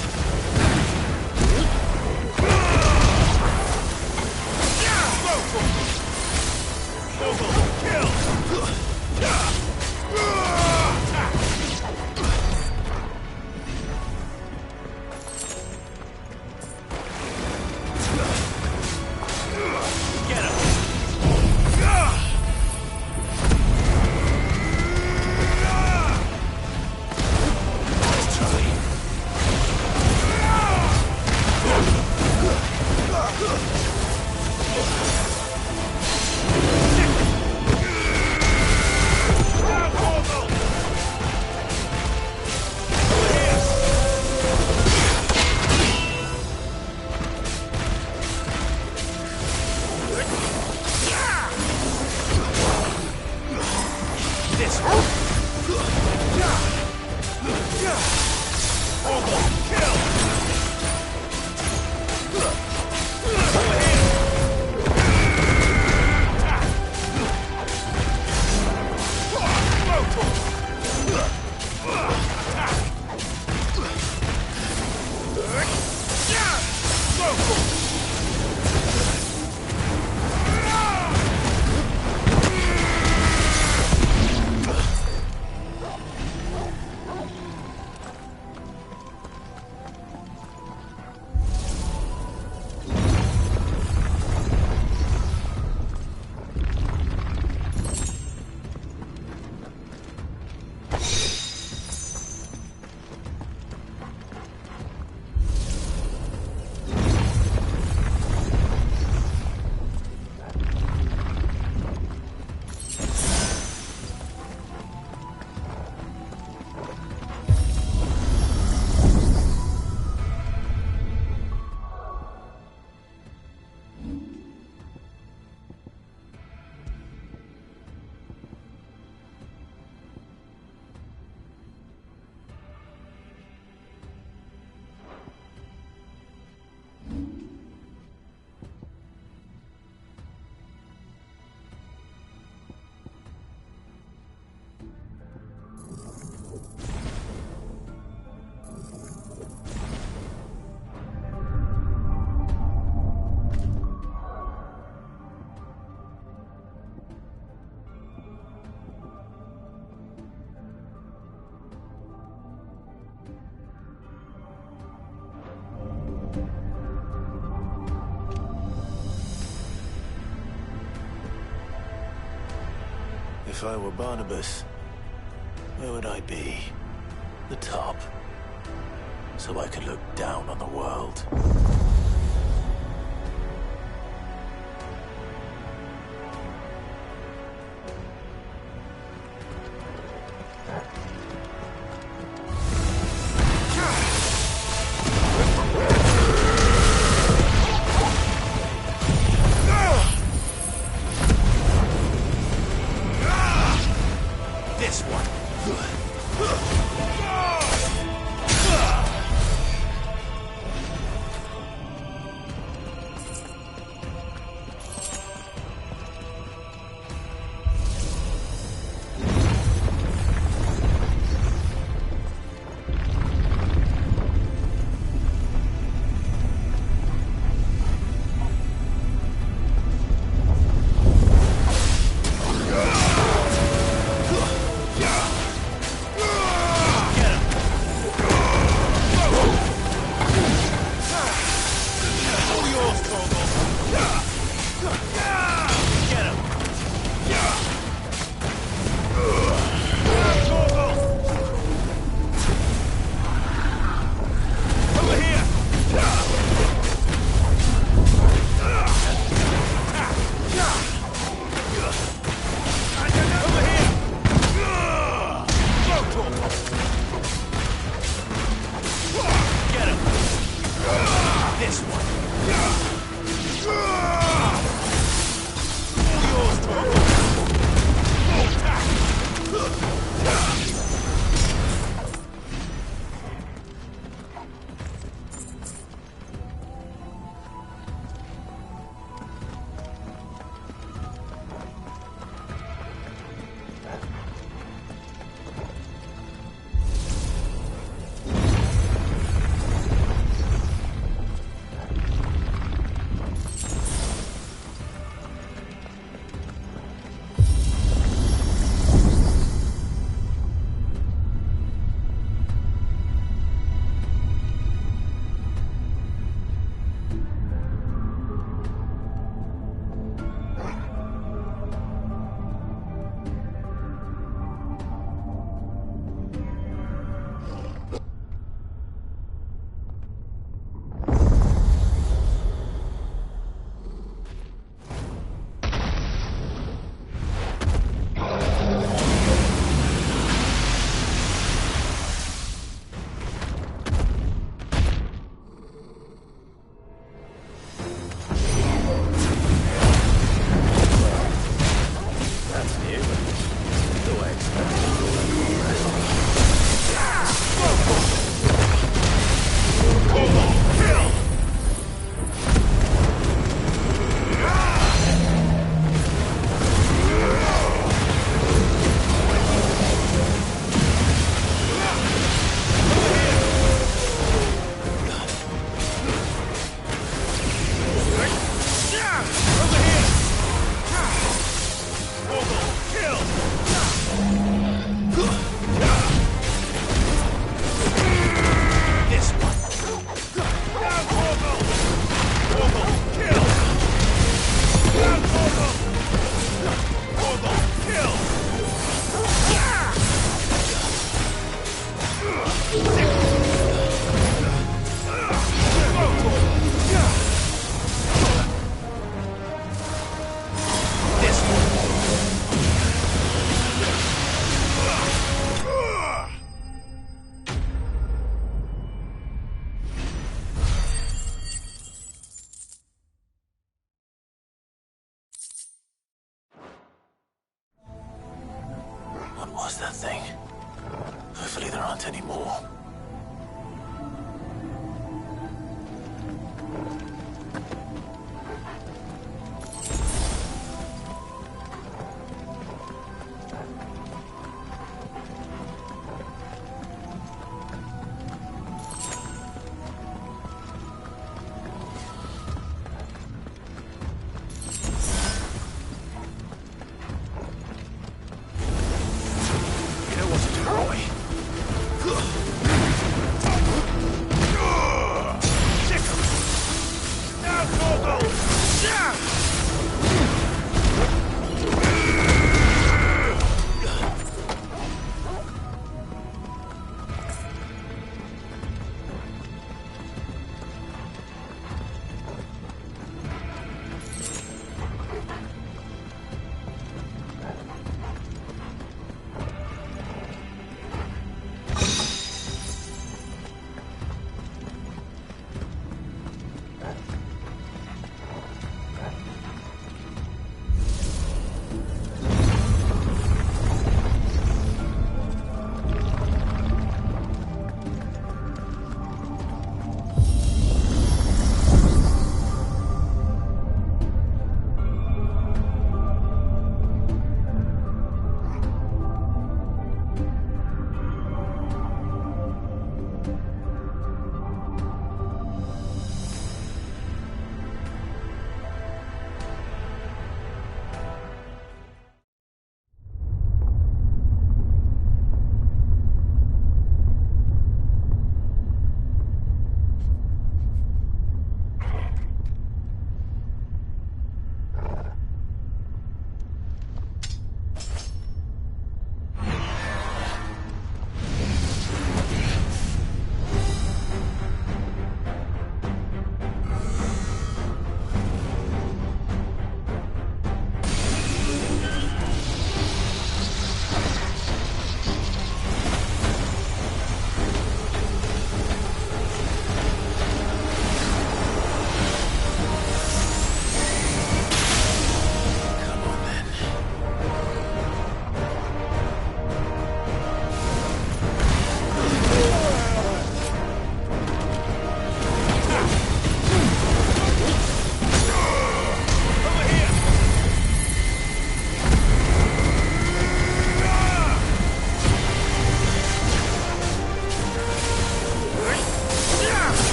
If I were Barnabas, where would I be? The top. So I could look down on the world. was that thing? Hopefully there aren't any more. You know what to do, boy.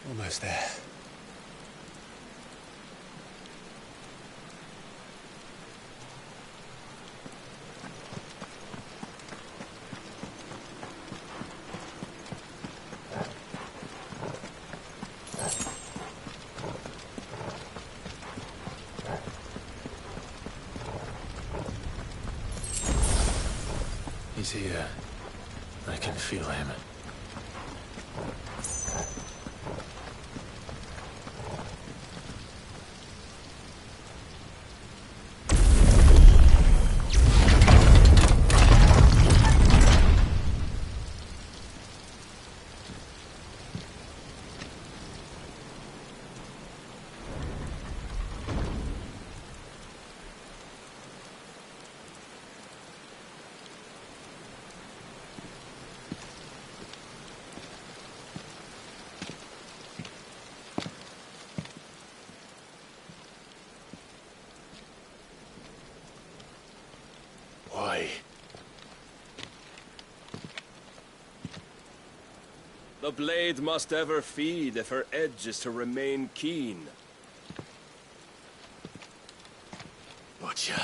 Almost there. He's here. I can feel him. A blade must ever feed if her edge is to remain keen. Butcher.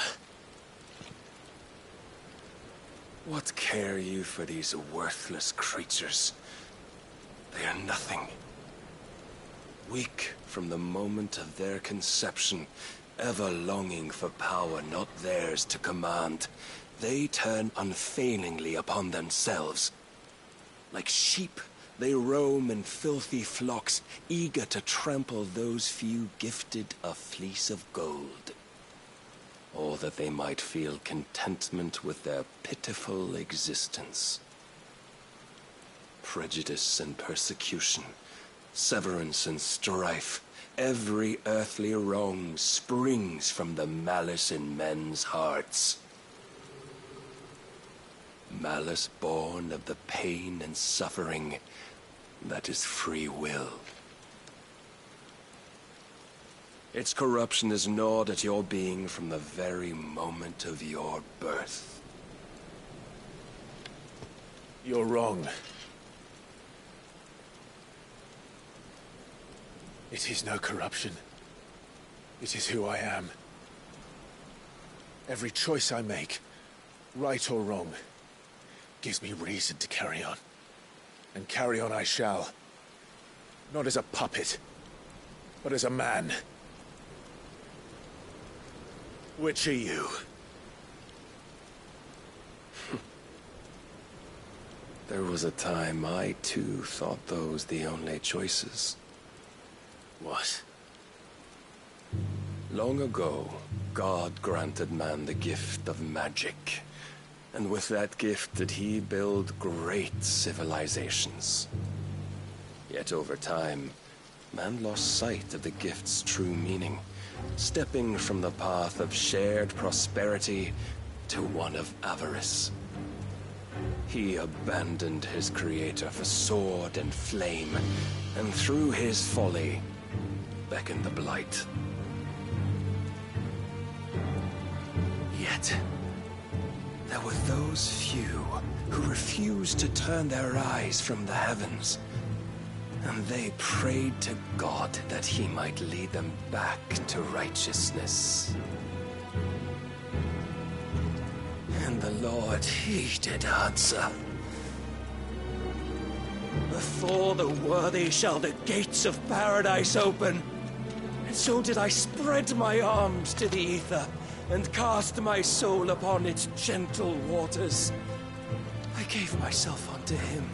What care you for these worthless creatures? They are nothing. Weak from the moment of their conception, ever longing for power not theirs to command, they turn unfailingly upon themselves. Like sheep, they roam in filthy flocks, eager to trample those few gifted a fleece of gold. Or that they might feel contentment with their pitiful existence. Prejudice and persecution, severance and strife, every earthly wrong springs from the malice in men's hearts. Malice born of the pain and suffering that is free will. Its corruption is gnawed at your being from the very moment of your birth. You're wrong. It is no corruption. It is who I am. Every choice I make, right or wrong, gives me reason to carry on. And carry on I shall. Not as a puppet, but as a man. Which are you? There was a time I too thought those the only choices. What? Long ago, God granted man the gift of magic. And with that gift did he build great civilizations. Yet over time, man lost sight of the gift's true meaning, stepping from the path of shared prosperity to one of avarice. He abandoned his creator for sword and flame, and through his folly, beckoned the blight. Yet, there were those few who refused to turn their eyes from the heavens, and they prayed to God that he might lead them back to righteousness. And the Lord, he did answer. Before the worthy shall the gates of paradise open. And so did I spread my arms to the ether, and cast my soul upon its gentle waters. I gave myself unto him.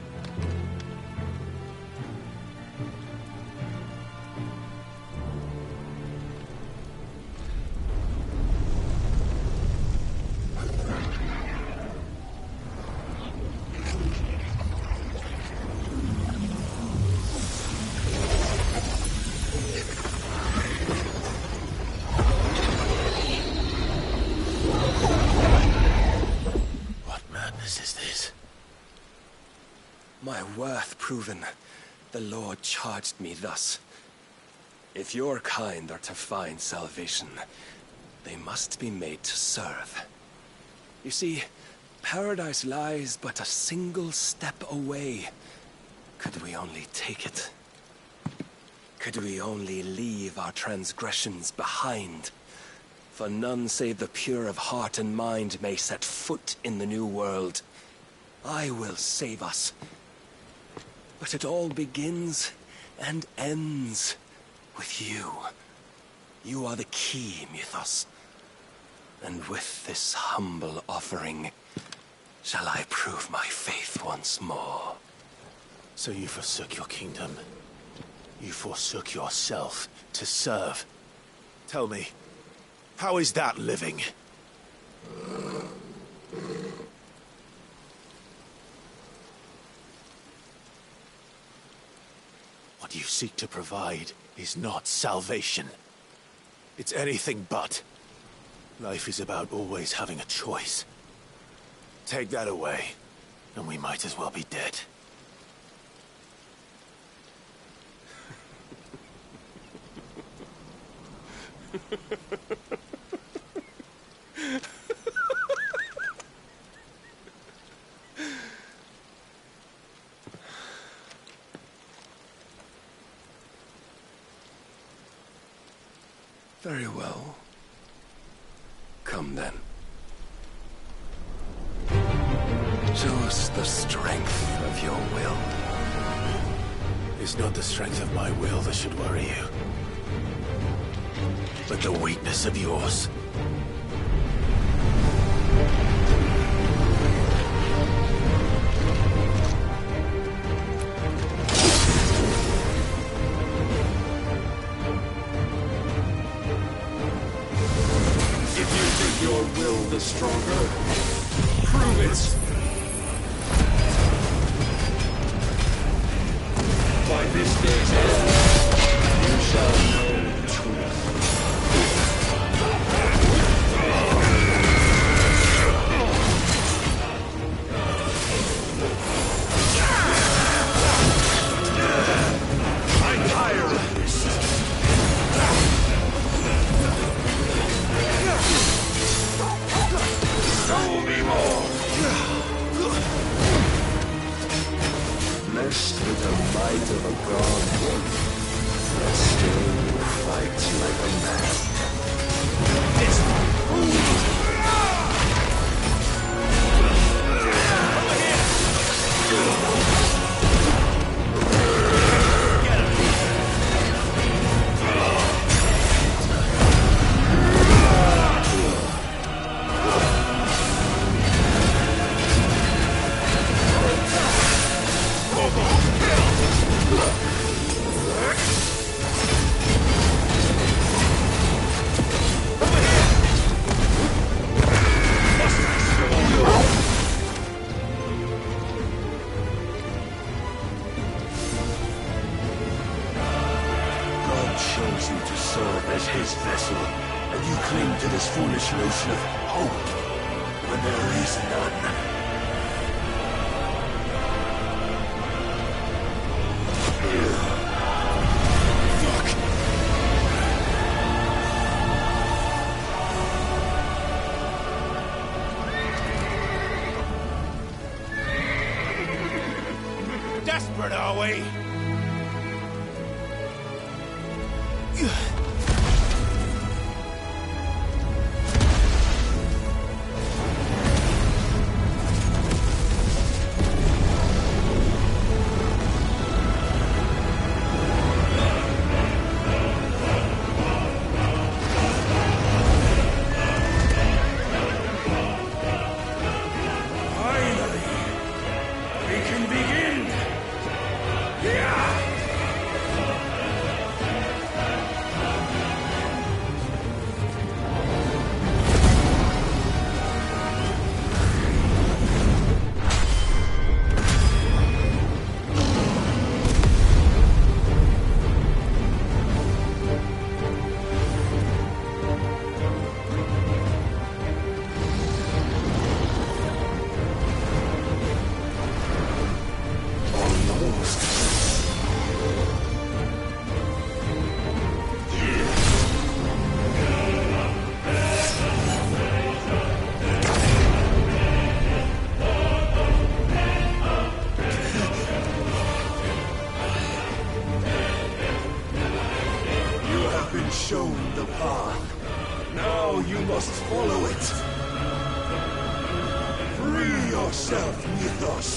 My worth proven, the Lord charged me thus. If your kind are to find salvation, they must be made to serve. You see, paradise lies but a single step away. Could we only take it? Could we only leave our transgressions behind? For none save the pure of heart and mind may set foot in the new world. I will save us. But it all begins and ends with you. You are the key, Mythos. And with this humble offering, shall I prove my faith once more. So you forsook your kingdom. You forsook yourself to serve. Tell me, how is that living? What you seek to provide is not salvation. It's anything but. Life is about always having a choice. Take that away, and we might as well be dead. Very well. Come then. Show us the strength of your will. It's not the strength of my will that should worry you, but the weakness of yours. If you think your will the stronger, prove it! By this day's end, you shall know the truth. I'm tired of this. Show me more! Blessed with the might of a god, but still you fight like a man. This chose you to serve as his vessel, and you cling to this foolish notion of hope when there is none. Desperate, are we? Shown the path. Now you must follow it. Free yourself, Mythos.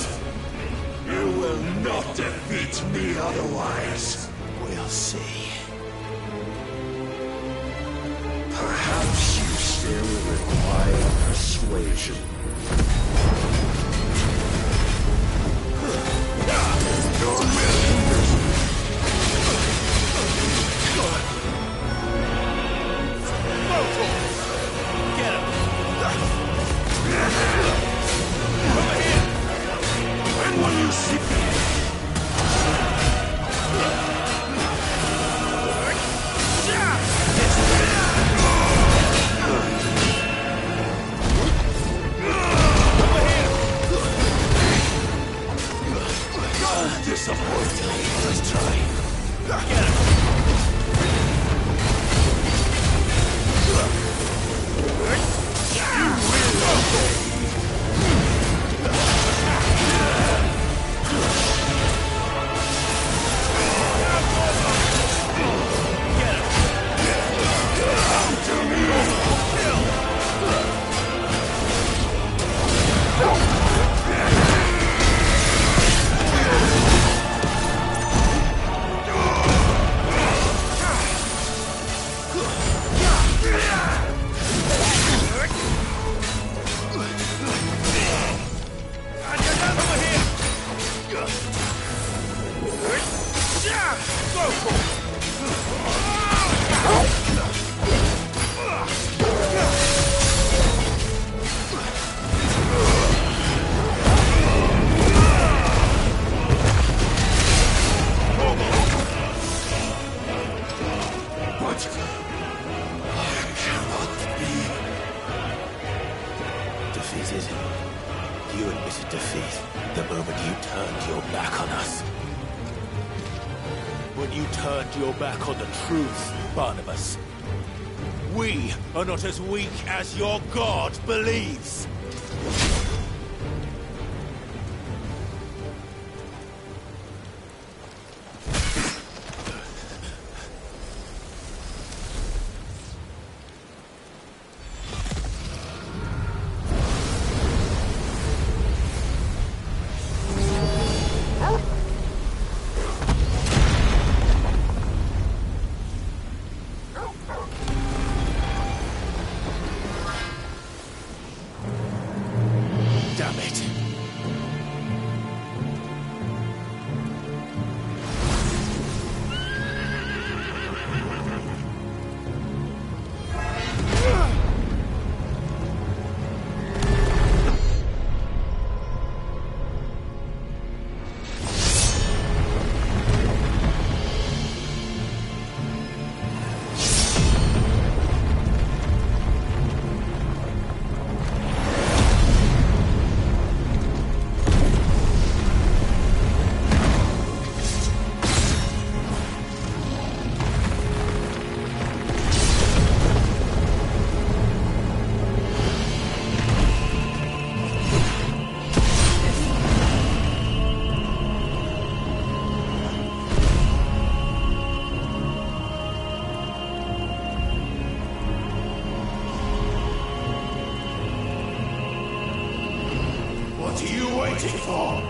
You will not defeat me otherwise. We'll see. Perhaps you still require persuasion. Your will hinders me. Get him! Over here! When will you see me? Defeated. You admitted defeat the moment you turned your back on us. When you turned your back on the truth, Barnabas. We are not as weak as your god believes. Damn it. What are you waiting for?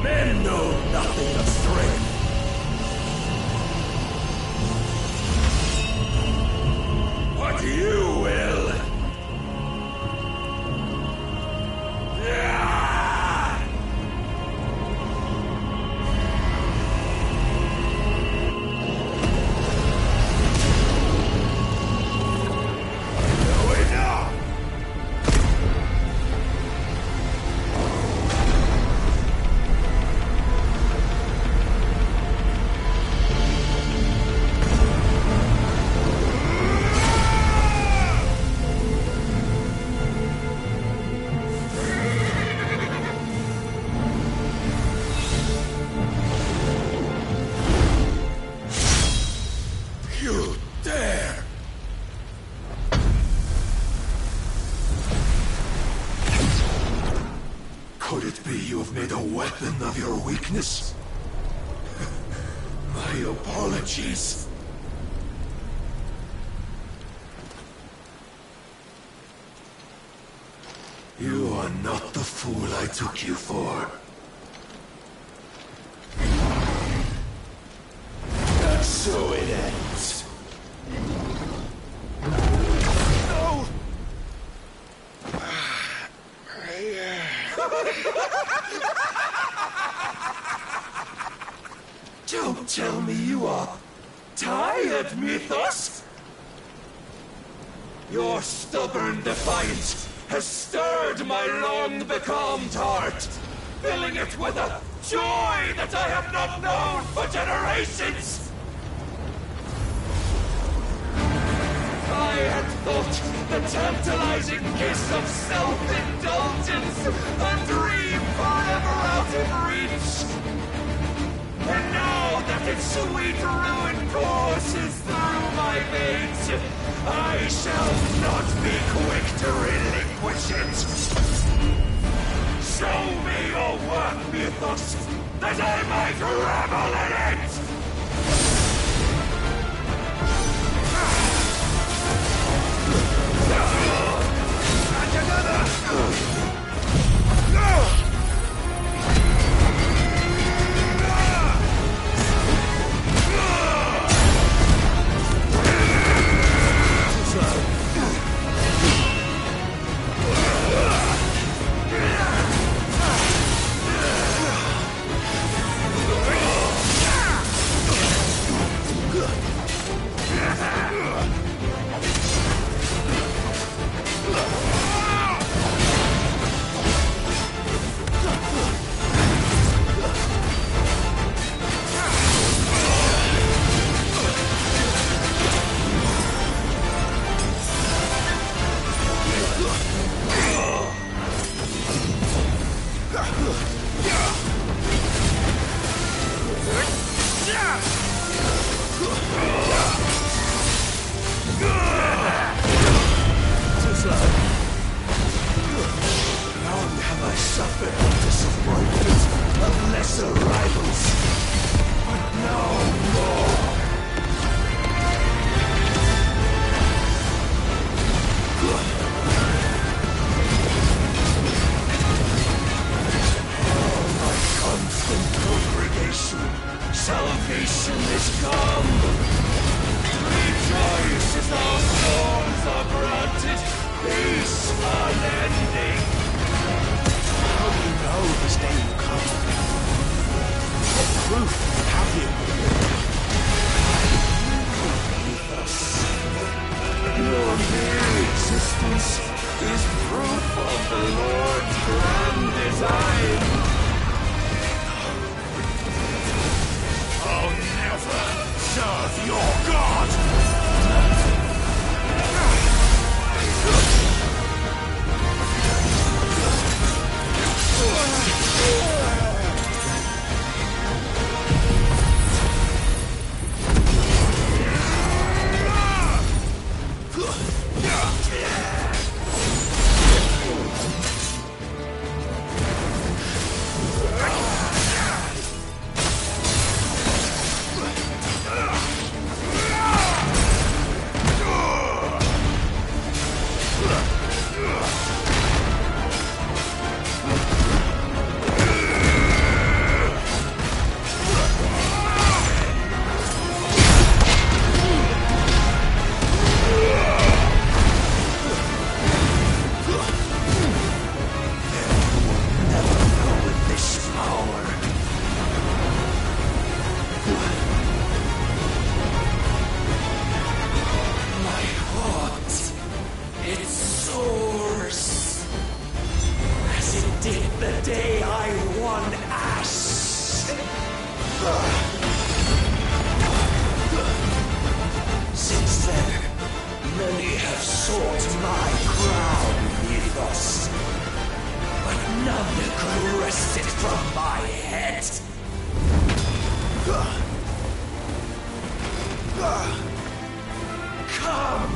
Men know nothing of strength. What you will. You dare! Could it be you have made a weapon of your weakness? My apologies. You are not the fool I took you for. And so it ends. No! Don't tell me you are tired, Mythos! Your stubborn defiance has stirred my long-becalmed heart, filling it with a joy that I have not known for generations! I had thought the tantalizing kiss of self-indulgence a dream forever out of reach. And now that its sweet ruin courses through my veins, I shall not be quick to relinquish it. Show me your work, Mythos, that I might revel in it! And another! unending. How do you know this day will come? What proof have you? Your mere existence is proof of the Lord's grand design. I'll never serve your God! Since then, many have sought my crown beneath us, but none could wrest it from my head. Come!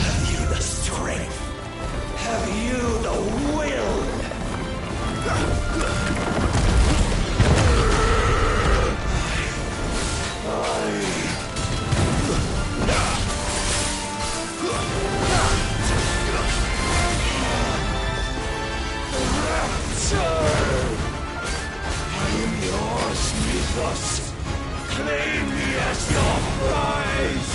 Have you the strength? Have you the will? Claim me as your prize!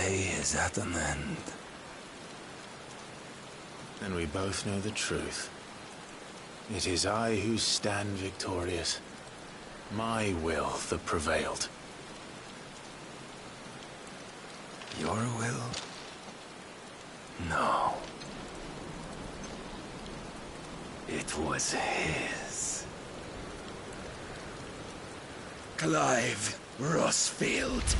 Is at an end. And we both know the truth. It is I who stand victorious. My will that prevailed. Your will? No. It was his. Clive Rossfield.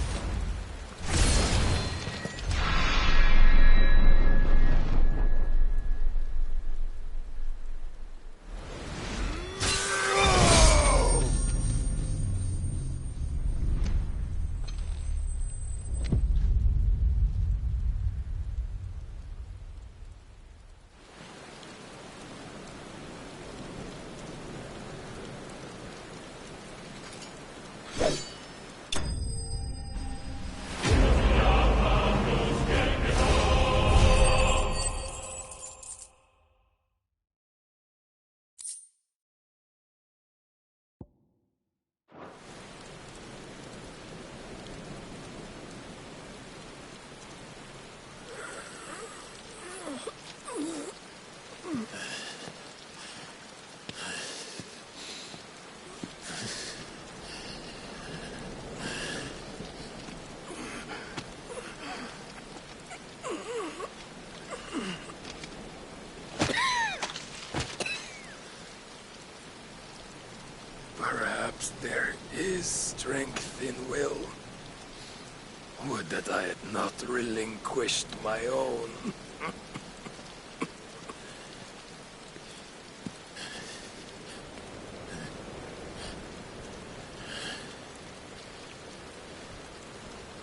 Perhaps there is strength in will. Would that I had not relinquished my own.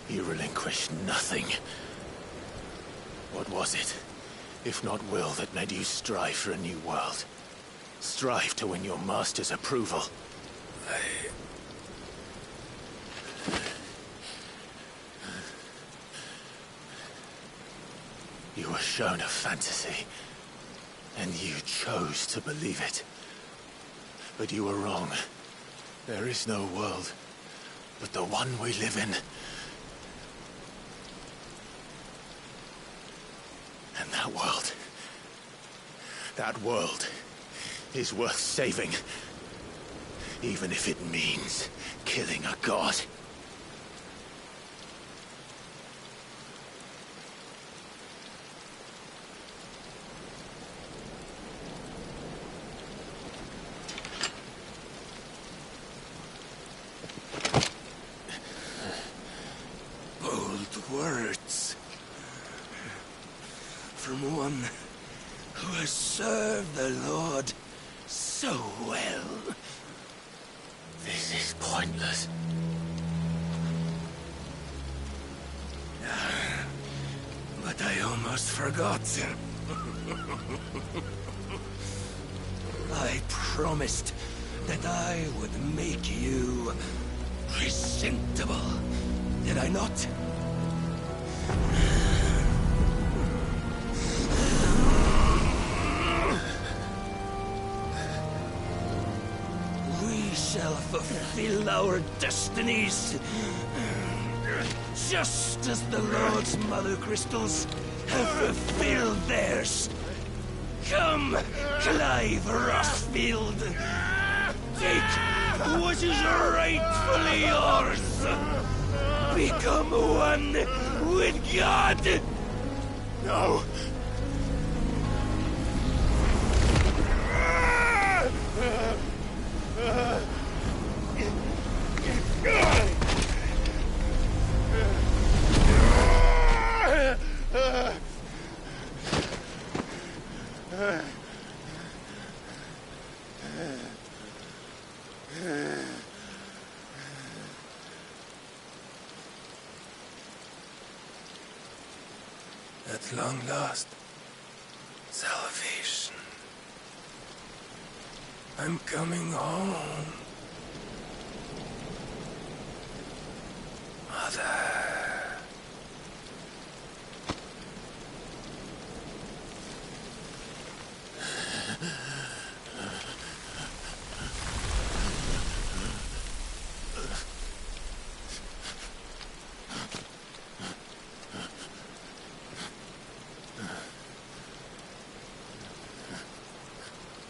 You relinquished nothing. What was it, if not will, that made you strive for a new world? Strive to win your master's approval? You were shown a fantasy, and you chose to believe it. But you were wrong. There is no world but the one we live in. And that world is worth saving. Even if it means killing a god. Bold words. From one who has served the Lord so well. This is pointless. But I almost forgot. I promised that I would make you presentable. Did I not? We shall fulfill our destinies. Just as the Lord's Mother Crystals have fulfilled theirs. Come, Clive Rossfield. Take what is rightfully yours. Become one with God. No. At long last, salvation. I'm coming home. Mother.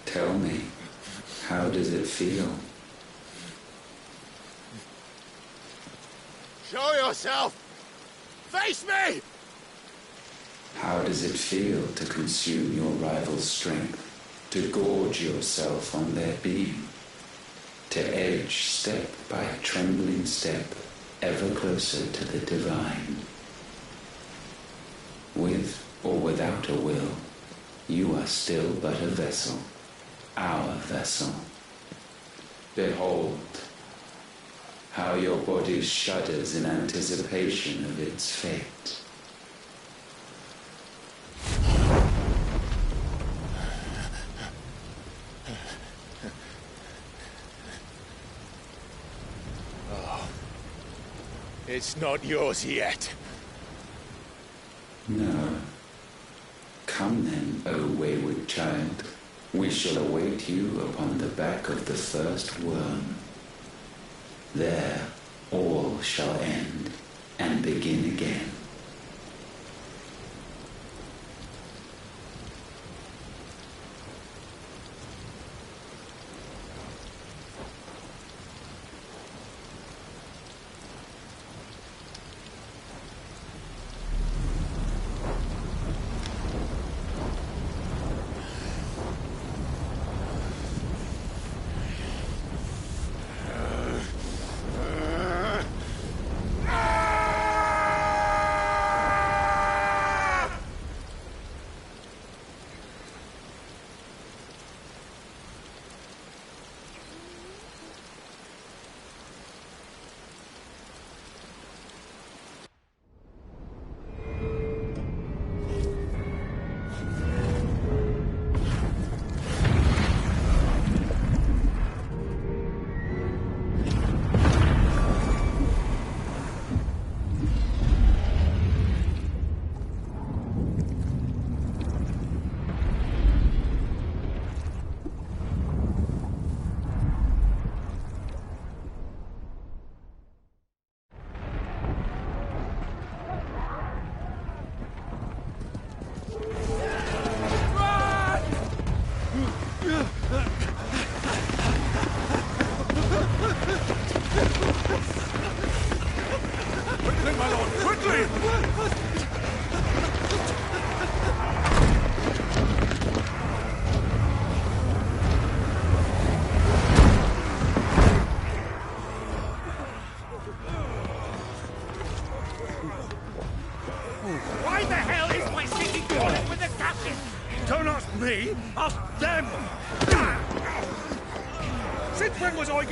Tell me, how does it feel? Show yourself! Face me! How does it feel to consume your rival's strength, to gorge yourself on their beam, to edge step by trembling step ever closer to the divine? With or without a will, you are still but a vessel, our vessel. Behold, how your body shudders in anticipation of its fate. Oh, it's not yours yet. No. Come then, O wayward child. We shall await you upon the back of the first worm. There all shall end and begin again.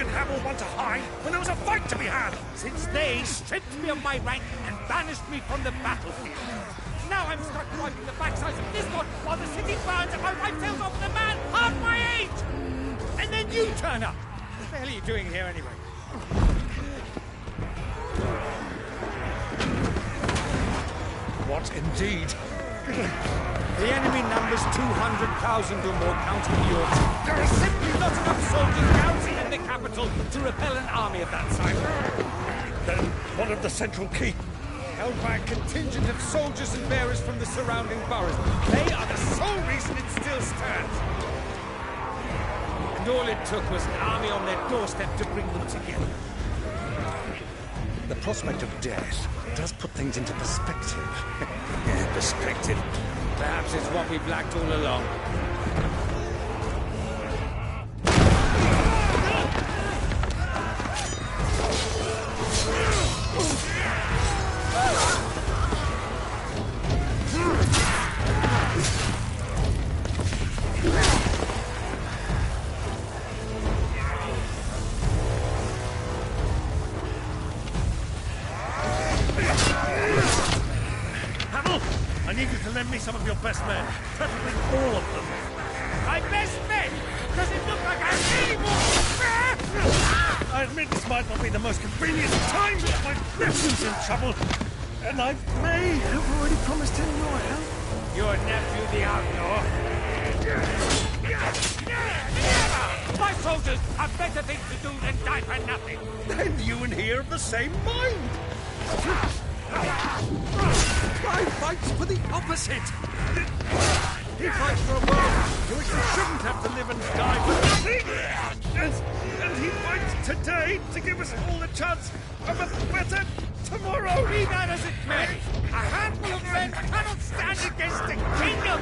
and Hamill want to hide when there was a fight to be had? Since they stripped me of my rank and banished me from the battlefield. Now I'm stuck wiping the backsides of this one while the city burns and my wife tails off with a man half my age! And then you turn up! What the hell are you doing here anyway? What indeed? The enemy numbers 200,000 or more, counting the Yorks. There are simply not enough soldiers garrisoned in the capital to repel an army of that size. Then what of the central keep? Held by a contingent of soldiers and bearers from the surrounding boroughs. They are the sole reason it still stands. And all it took was an army on their doorstep to bring them together. The prospect of death does put things into perspective. Perspective. Perhaps it's what we've lacked all along. I need you to lend me some of your best men, preferably all of them. My best men? Does it look like I'm anymore? I admit this might not be the most convenient time, but my nephew's in trouble, and I may have already promised him your help. Your nephew, the outlaw? My soldiers have better things to do than die for nothing. Then you and he are of the same mind. I fights for the opposite. He fights for a world in which we shouldn't have to live and die for nothing. And he fights today to give us all a chance of a better tomorrow. Be that as it may, a handful of men cannot stand against a kingdom.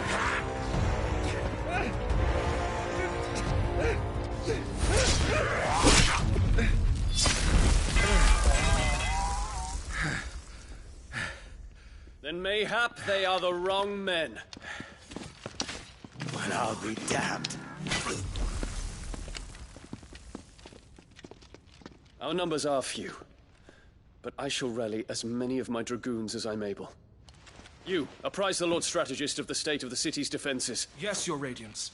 Then mayhap they are the wrong men. Well, I'll be damned. Our numbers are few, but I shall rally as many of my dragoons as I'm able. You, apprise the Lord Strategist of the state of the city's defenses. Yes, Your Radiance.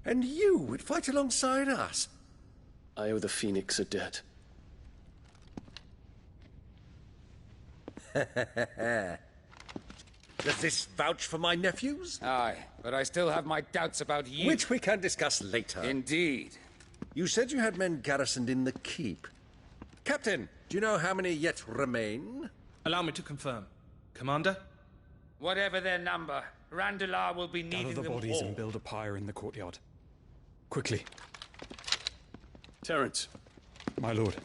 And you would fight alongside us? I owe the Phoenix a debt. Does this vouch for my nephews? Aye, but I still have my doubts about you. Which we can discuss later. Indeed. You said you had men garrisoned in the keep. Captain, do you know how many yet remain? Allow me to confirm. Commander? Whatever their number, Randalar will be needing Gather the them bodies all. and build a pyre in the courtyard. Quickly. Terence. My lord.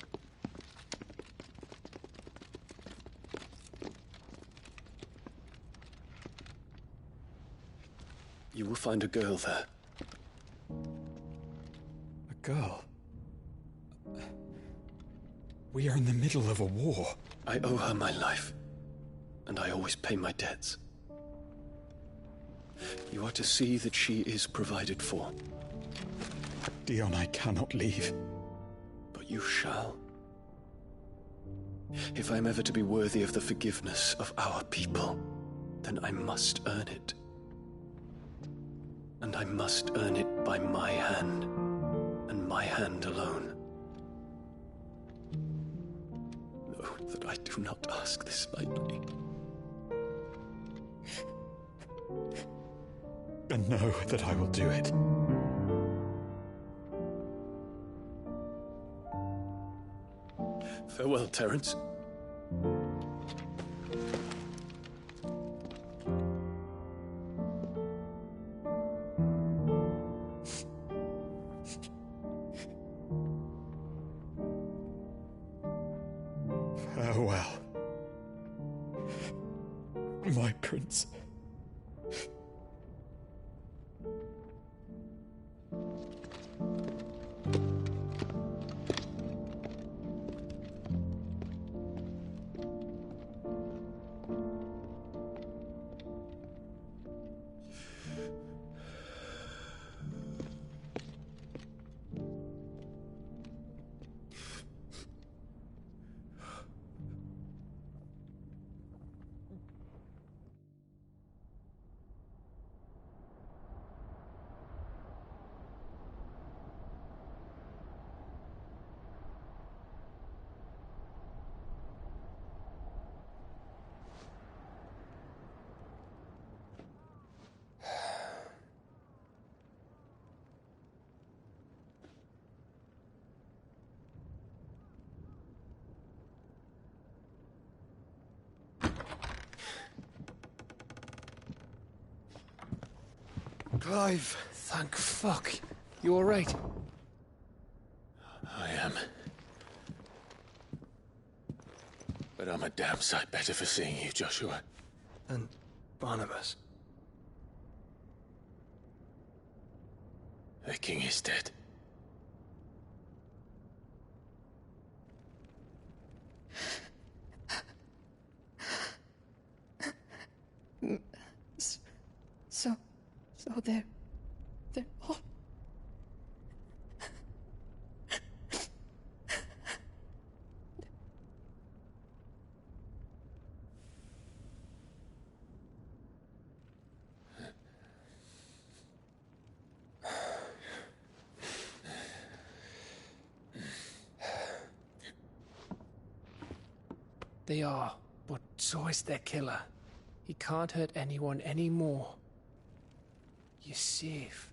You will find a girl there. A girl? We are in the middle of a war. I owe her my life, and I always pay my debts. You are to see that she is provided for. Dion, I cannot leave. But you shall. If I'm ever to be worthy of the forgiveness of our people, then I must earn it. And I must earn it by my hand, and my hand alone. Know that I do not ask this lightly. And know that I will do it. Farewell, Terence. Farewell, my prince. Clive! Thank fuck. You alright? I am. But I'm a damn sight better for seeing you, Joshua. And Barnabas. The king is dead. So they're all... They are, but so is their killer. He can't hurt anyone anymore. You're safe.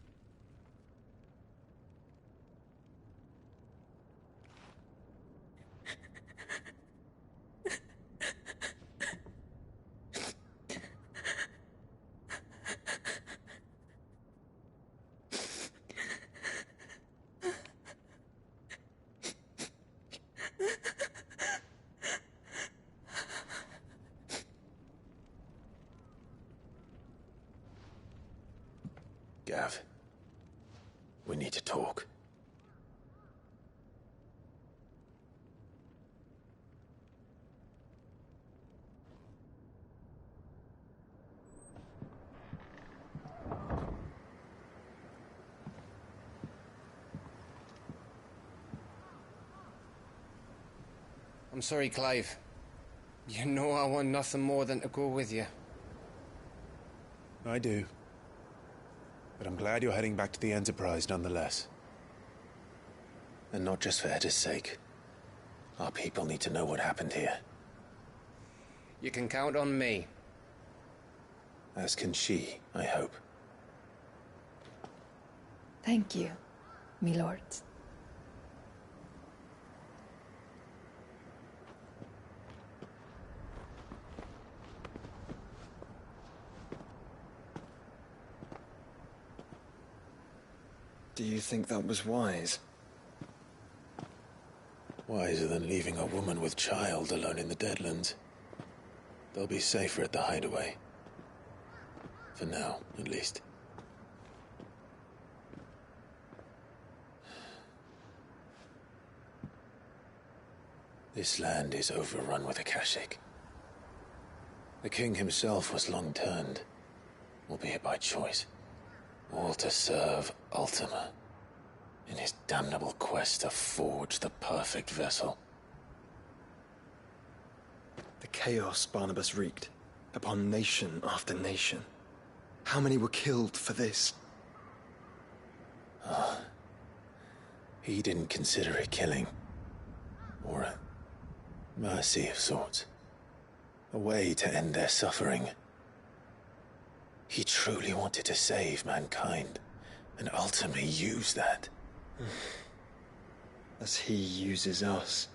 Gav, we need to talk. I'm sorry, Clive. You know I want nothing more than to go with you. I do. But I'm glad you're heading back to the Enterprise nonetheless. And not just for Edda's sake. Our people need to know what happened here. You can count on me. As can she, I hope. Thank you, my lord. Do you think that was wise? Wiser than leaving a woman with child alone in the Deadlands. They'll be safer at the hideaway. For now, at least. This land is overrun with Akashic. The king himself was long turned, albeit by choice. All to serve Ultima, in his damnable quest to forge the perfect vessel. The chaos Barnabas wreaked upon nation after nation. How many were killed for this? He didn't consider it killing. Or a mercy of sorts. A way to end their suffering. He truly wanted to save mankind, and ultimately used that. As he uses us.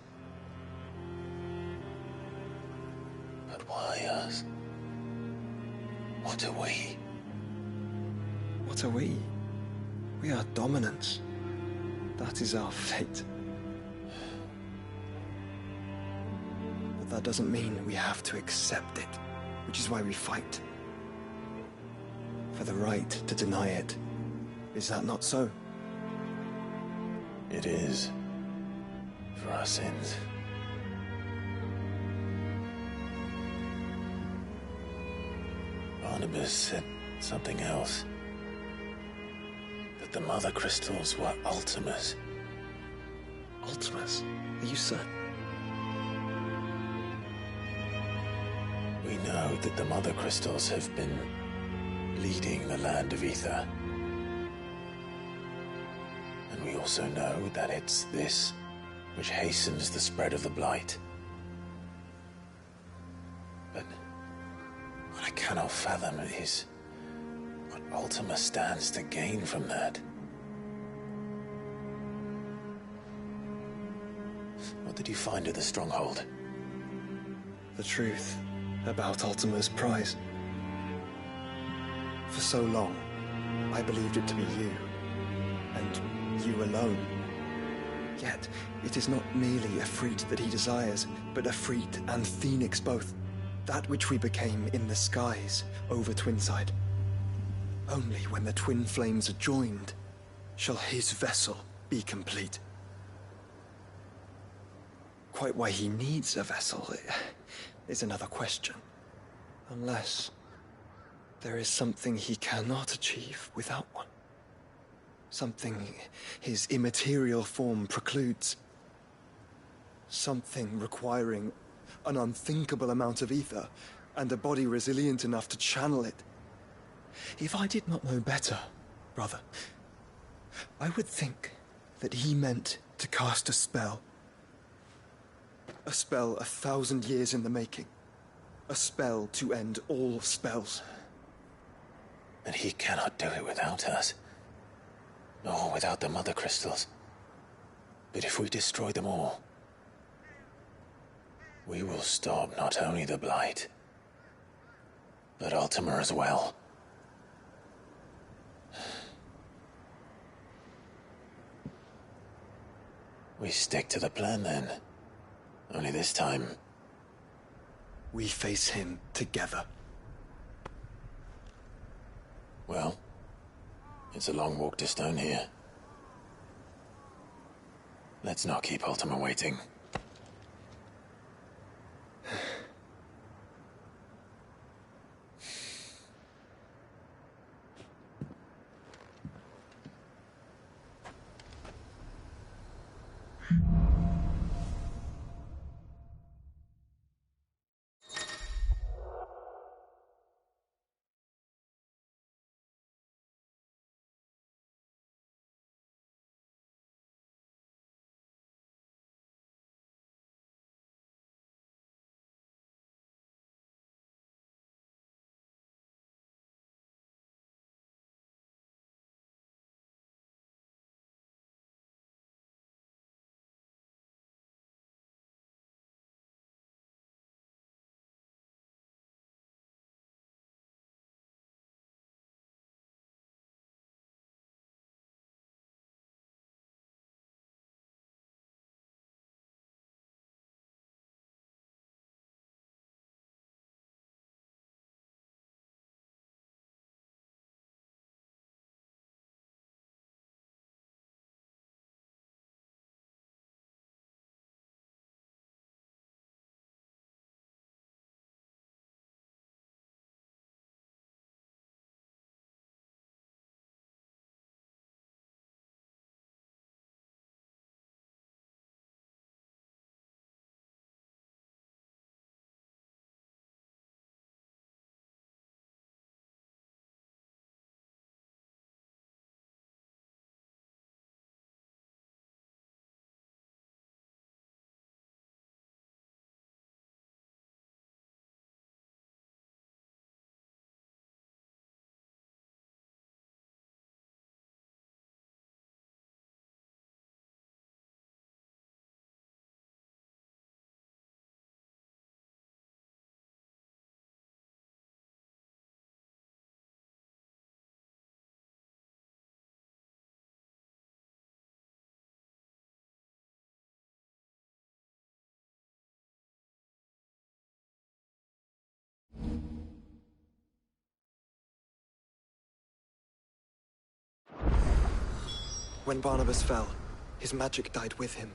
But why us? What are we? What are we? We are dominance. That is our fate. But that doesn't mean we have to accept it, which is why we fight. For the right to deny it. Is that not so? It is. For our sins. Barnabas said something else. That the Mother Crystals were Ultimas. Ultimas? Are you certain? We know that the Mother Crystals have been leading the land of Ether. And we also know that it's this which hastens the spread of the Blight. But what I cannot fathom is what Ultima stands to gain from that. What did you find at the Stronghold? The truth about Ultima's prize. For so long, I believed it to be you, and you alone. Yet, it is not merely Efreet that he desires, but Efreet and Phoenix both. That which we became in the skies over Twinside. Only when the twin flames are joined shall his vessel be complete. Quite why he needs a vessel is another question. Unless there is something he cannot achieve without one. Something his immaterial form precludes. Something requiring an unthinkable amount of ether and a body resilient enough to channel it. If I did not know better, brother, I would think that he meant to cast a spell. A spell 1,000 years in the making. A spell to end all spells. And he cannot do it without us. Nor without the Mother Crystals. But if we destroy them all, we will stop not only the Blight, but Ultima as well. We stick to the plan then. Only this time, we face him together. Well, it's a long walk to Stone here. Let's not keep Ultima waiting. When Barnabas fell, his magic died with him.